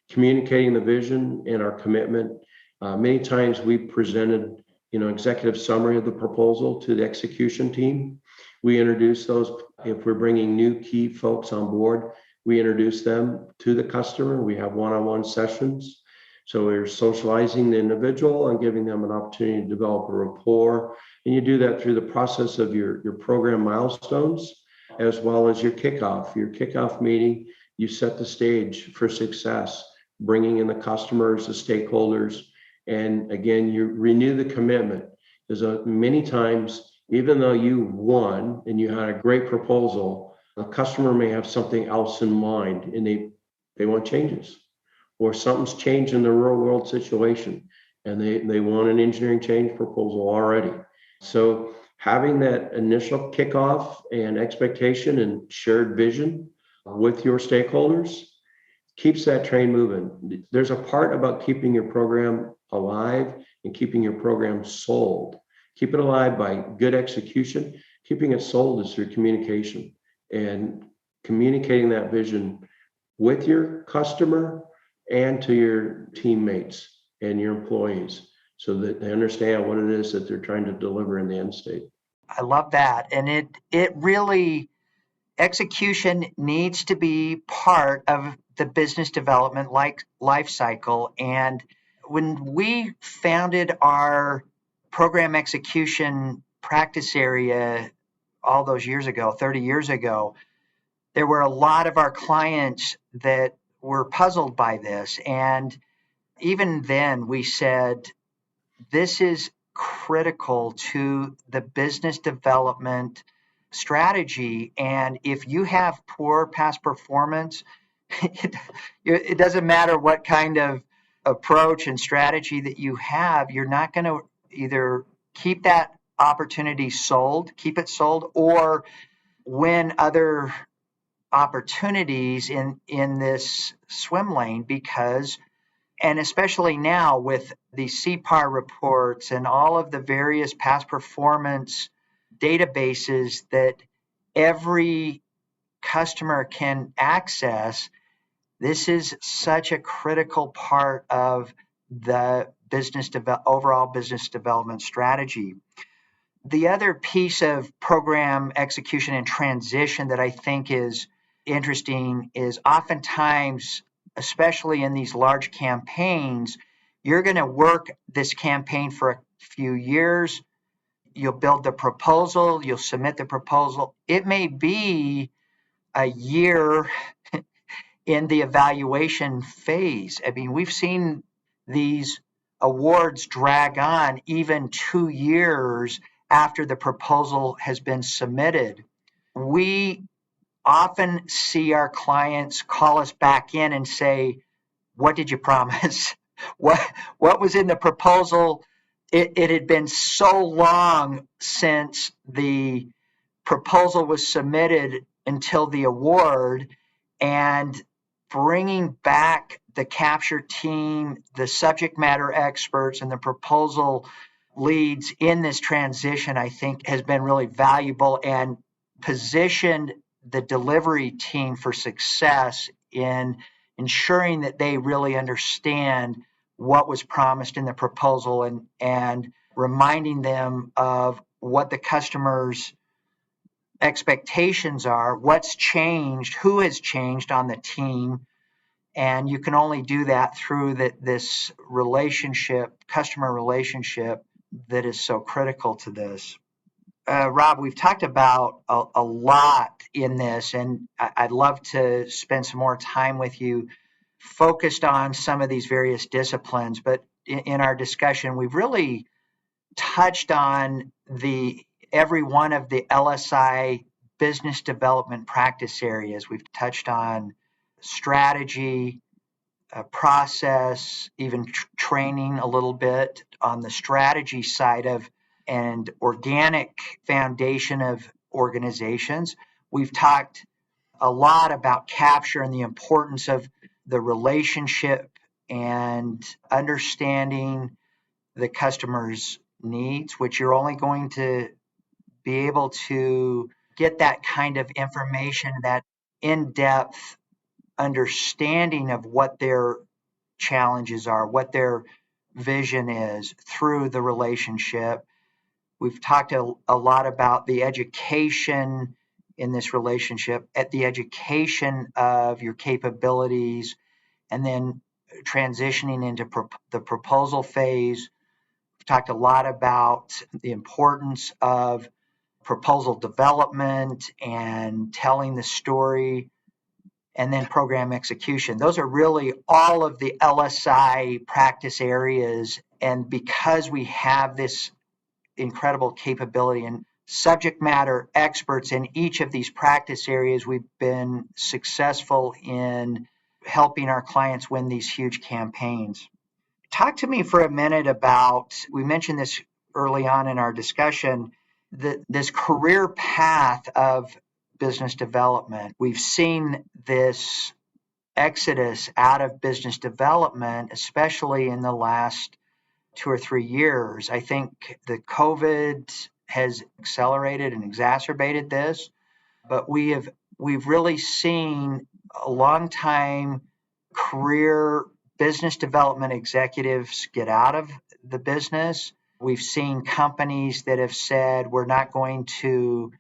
Communicating the vision and our commitment. Many times we presented, executive summary of the proposal to the execution team. We introduce those. If we're bringing new key folks on board, we introduce them to the customer. We have one-on-one sessions. So we're socializing the individual and giving them an opportunity to develop a rapport. And you do that through the process of your program milestones, as well as your kickoff. Your kickoff meeting, you set the stage for success, bringing in the customers, the stakeholders, and again, you renew the commitment. Because many times, even though you won and you had a great proposal, the customer may have something else in mind and they want changes, or something's changed in the real world situation and they want an engineering change proposal already. So having that initial kickoff and expectation and shared vision with your stakeholders keeps that train moving. There's a part about keeping your program alive and keeping your program sold. Keep it alive by good execution. Keeping it sold is through communication and communicating that vision with your customer and to your teammates and your employees so that they understand what it is that they're trying to deliver in the end state. I love that. And it really, execution needs to be part of the business development life cycle. And when we founded our program execution practice area all those years ago, 30 years ago, there were a lot of our clients that were puzzled by this. And even then we said, this is critical to the business development strategy. And if you have poor past performance, it doesn't matter what kind of approach and strategy that you have, you're not going to either keep that opportunity sold, keep it sold, or win other opportunities in this swim lane. Because, and especially now with the CPAR reports and all of the various past performance databases that every customer can access, this is such a critical part of the overall business development strategy. The other piece of program execution and transition that I think is interesting is oftentimes, especially in these large campaigns, you're going to work this campaign for a few years. You'll build the proposal, you'll submit the proposal. It may be a year in the evaluation phase. I mean, we've seen these awards drag on even 2 years after the proposal has been submitted. We often see our clients call us back in and say, "What did you promise? what was in the proposal?" It had been so long since the proposal was submitted until the award, and bringing back the capture team, the subject matter experts, and the proposal leads in this transition, I think, has been really valuable and positioned the delivery team for success in ensuring that they really understand what was promised in the proposal, and reminding them of what the customer's expectations are, what's changed, who has changed on the team. And you can only do that through this relationship, customer relationship, that is so critical to this. Rob, we've talked about a lot in this, and I'd love to spend some more time with you focused on some of these various disciplines. But in our discussion, we've really touched on every one of the LSI business development practice areas. We've touched on strategy, process, even training a little bit on the strategy side of and organic foundation of organizations. We've talked a lot about capture and the importance of the relationship and understanding the customer's needs, which you're only going to be able to get that kind of information, that in-depth understanding of what their challenges are, what their vision is, through the relationship. We've talked a lot about the education in this relationship, at the education of your capabilities, and then transitioning into the proposal phase. We've talked a lot about the importance of proposal development and telling the story, and then program execution. Those are really all of the LSI practice areas. And because we have this incredible capability and subject matter experts in each of these practice areas, we've been successful in helping our clients win these huge campaigns. Talk to me for a minute about, we mentioned this early on in our discussion, this career path of business development. We've seen this exodus out of business development, especially in the last 2 or 3 years. I think the COVID has accelerated and exacerbated this, but we've really seen a long time career business development executives get out of the business. We've seen companies that have said, we're not going to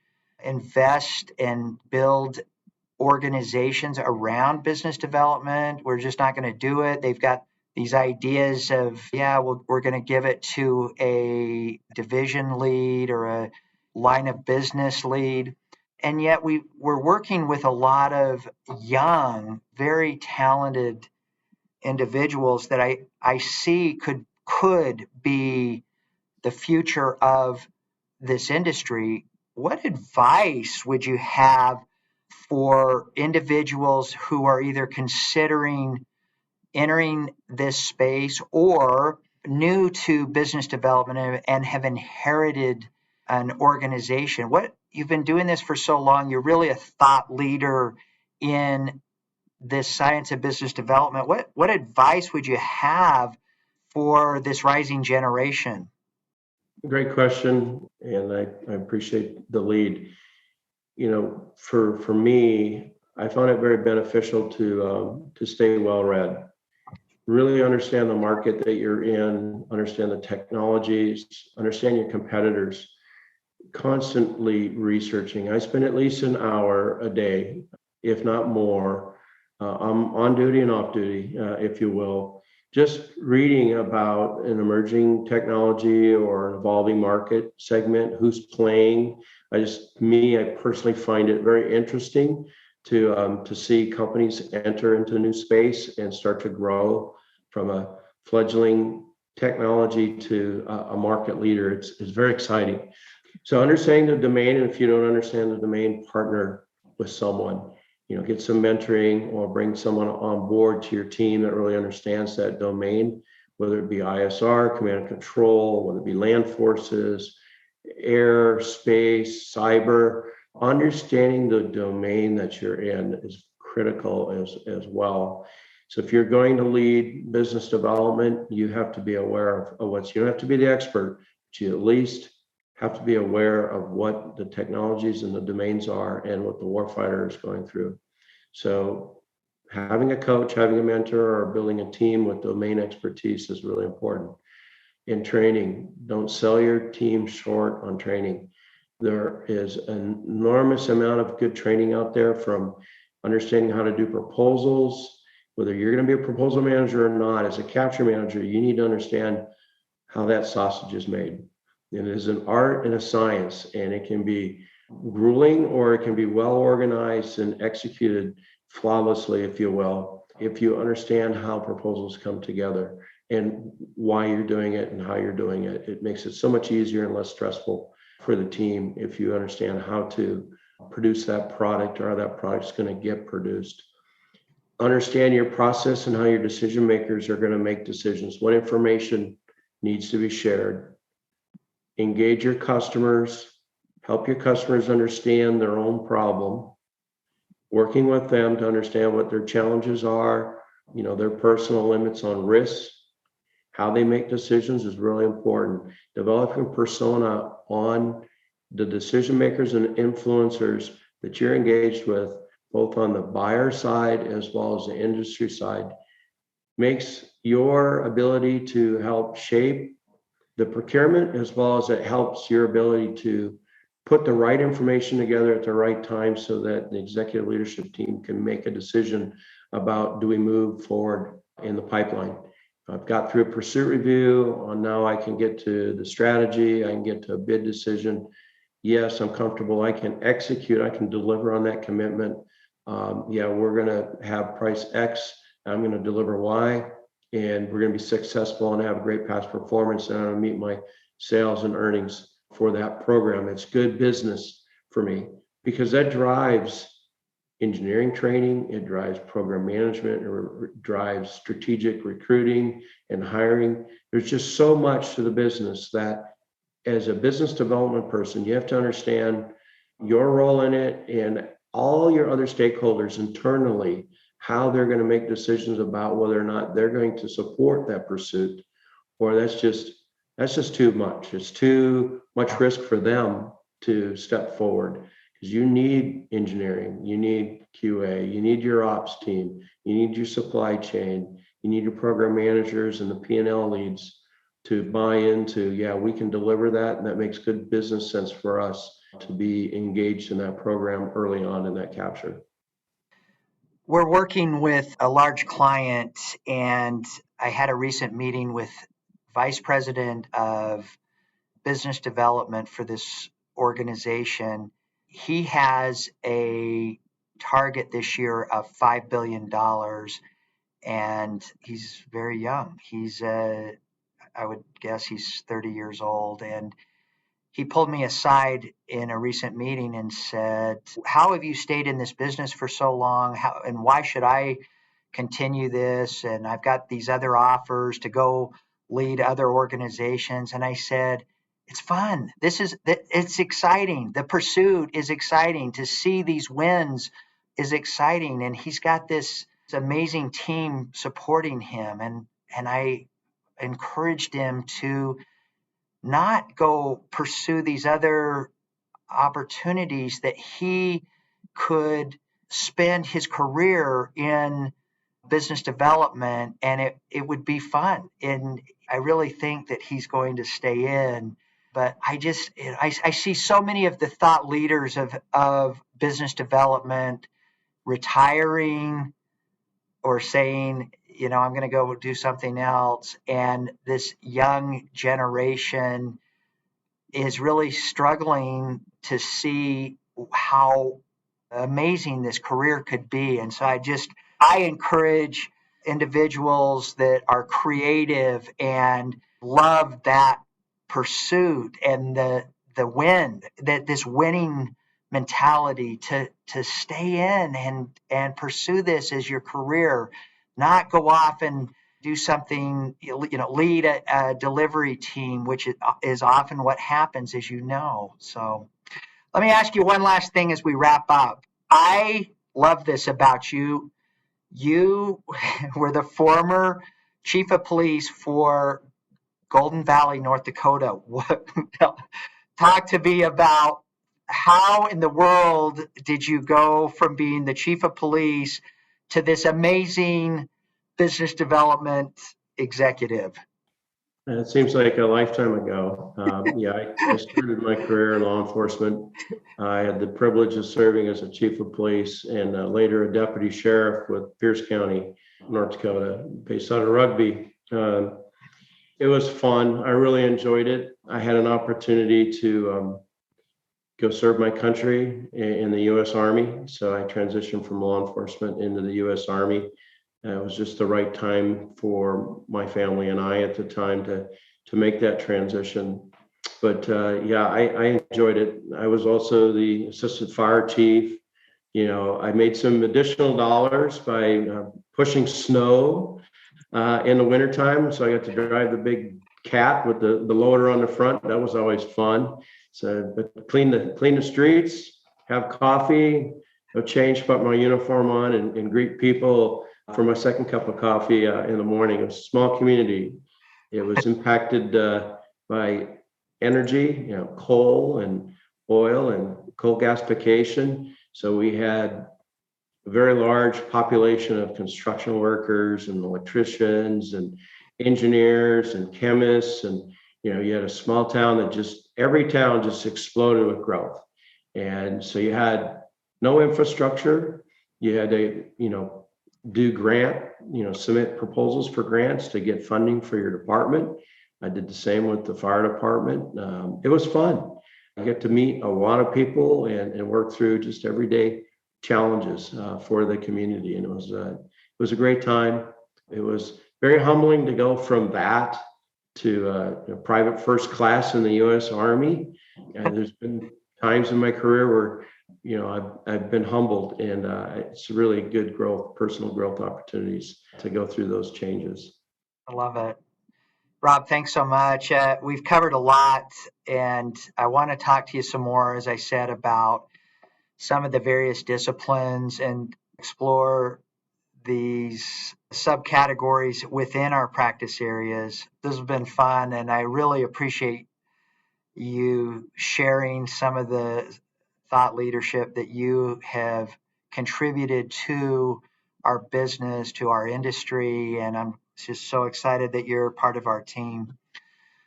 invest and build organizations around business development. We're just not going to do it. They've got these ideas of, we're going to give it to a division lead or a line of business lead. And yet we're working with a lot of young, very talented individuals that I see could be the future of this industry, what advice would you have for individuals who are either considering entering this space or new to business development and have inherited an organization? What you've been doing this for so long, you're really a thought leader in this science of business development. What advice would you have for this rising generation? Great question, and I appreciate the lead. For me, I found it very beneficial to stay well read, really understand the market that you're in, understand the technologies, understand your competitors, constantly researching. I spend at least an hour a day, if not more. I'm on duty and off duty, if you will, just reading about an emerging technology or an evolving market segment, who's playing. I personally find it very interesting to see companies enter into a new space and start to grow from a fledgling technology to a market leader. It's very exciting. So understanding the domain, and if you don't understand the domain, partner with someone. Get some mentoring or bring someone on board to your team that really understands that domain, whether it be ISR, command and control, whether it be land forces, air, space, cyber. Understanding the domain that you're in is critical as well. So if you're going to lead business development, you have to be aware of you don't have to be the expert, but you at least have to be aware of what the technologies and the domains are and what the warfighter is going through. So having a coach, having a mentor, or building a team with domain expertise is really important. In training, don't sell your team short on training. There is an enormous amount of good training out there, from understanding how to do proposals, whether you're going to be a proposal manager or not. As a capture manager, you need to understand how that sausage is made. It is an art and a science, and it can be grueling or it can be well organized and executed flawlessly, if you will, if you understand how proposals come together and why you're doing it and how you're doing it. It makes it so much easier and less stressful for the team if you understand how to produce that product or how that product's going to get produced. Understand your process and how your decision makers are going to make decisions. What information needs to be shared. Engage your customers, help your customers understand their own problem, working with them to understand what their challenges are, their personal limits on risks, how they make decisions is really important. Developing persona on the decision makers and influencers that you're engaged with, both on the buyer side as well as the industry side, makes your ability to help shape the procurement, as well as it helps your ability to put the right information together at the right time so that the executive leadership team can make a decision about, do we move forward in the pipeline? I've got through a pursuit review, now I can get to the strategy, I can get to a bid decision. Yes, I'm comfortable, I can execute, I can deliver on that commitment. We're going to have price X, I'm going to deliver Y, and we're going to be successful and have great past performance, and I'm going to meet my sales and earnings for that program. It's good business for me because that drives engineering training, it drives program management, it drives strategic recruiting and hiring. There's just so much to the business that, as a business development person, you have to understand your role in it and all your other stakeholders internally, how they're going to make decisions about whether or not they're going to support that pursuit, or that's just too much. It's too much risk for them to step forward, because you need engineering, you need QA, you need your ops team, you need your supply chain, you need your program managers and the P&L leads to buy into, we can deliver that, and that makes good business sense for us to be engaged in that program early on in that capture. We're working with a large client, and I had a recent meeting with Vice President of Business Development for this organization. He has a target this year of $5 billion, and he's very young. He's I would guess he's 30 years old. And he pulled me aside in a recent meeting and said, "How have you stayed in this business for so long? And why should I continue this? And I've got these other offers to go lead other organizations." And I said, "It's fun. It's exciting. The pursuit is exciting. To see these wins is exciting." And he's got this amazing team supporting him. And I encouraged him to not go pursue these other opportunities, that he could spend his career in business development, and it would be fun. And I really think that he's going to stay in. But I see so many of the thought leaders of business development retiring or saying, I'm going to go do something else. And this young generation is really struggling to see how amazing this career could be. And so I encourage individuals that are creative and love that pursuit and the win, that this winning mentality, to stay in and pursue this as your career, not go off and do something, lead a delivery team, which is often what happens, as you know. So let me ask you one last thing as we wrap up. I love this about you. You were the former chief of police for Golden Valley, North Dakota. Talk to me about how in the world did you go from being the chief of police to this amazing business development executive? And it seems like a lifetime ago. I started my career in law enforcement. I had the privilege of serving as a chief of police and later a deputy sheriff with Pierce County, North Dakota, based out of Rugby. It was fun. I really enjoyed it. I had an opportunity to go serve my country in the U.S. Army. So I transitioned from law enforcement into the U.S. Army. It was just the right time for my family and I at the time to make that transition. But I enjoyed it. I was also the assistant fire chief. I made some additional dollars by pushing snow in the wintertime. So I got to drive the big cat with the loader on the front. That was always fun. So, but clean the streets, have coffee, change, put my uniform on, and greet people for my second cup of coffee in the morning. It was a small community. It was impacted by energy, coal and oil and coal gasification. So we had a very large population of construction workers and electricians and engineers and chemists. And, you had a small town that every town just exploded with growth. And so you had no infrastructure. You had to, do submit proposals for grants to get funding for your department. I did the same with the fire department. It was fun. I get to meet a lot of people and work through just everyday challenges for the community. And it was a great time. It was very humbling to go from that to private first class in the U.S. Army. And there's been times in my career where I've been humbled, and it's really good personal growth opportunities to go through those changes. I love it. Rob, thanks so much. We've covered a lot, and I want to talk to you some more, as I said, about some of the various disciplines and explore these subcategories within our practice areas. This has been fun, and I really appreciate you sharing some of the thought leadership that you have contributed to our business, to our industry, and I'm just so excited that you're part of our team.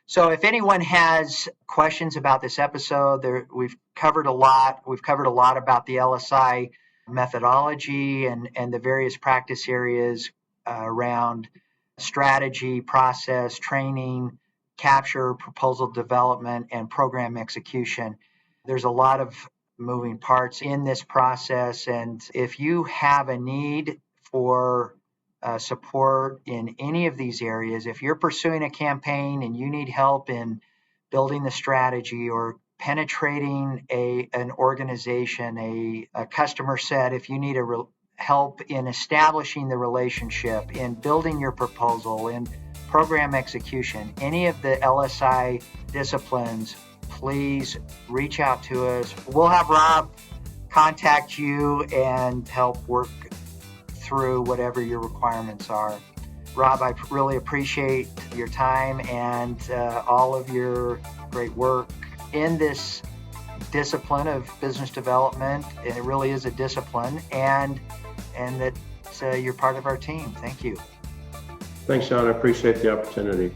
So if anyone has questions about this episode, we've covered a lot. We've covered a lot about the LSI methodology and the various practice areas around strategy, process, training, capture, proposal development, and program execution. There's a lot of moving parts in this process. And if you have a need for support in any of these areas, if you're pursuing a campaign and you need help in building the strategy or penetrating an organization, a customer set, if you need help in establishing the relationship, in building your proposal, in program execution, any of the LSI disciplines, please reach out to us. We'll have Rob contact you and help work through whatever your requirements are. Rob, I really appreciate your time and all of your great work in this discipline of business development. It really is a discipline, and that you're part of our team. Thank you. Thanks, Sean. I appreciate the opportunity.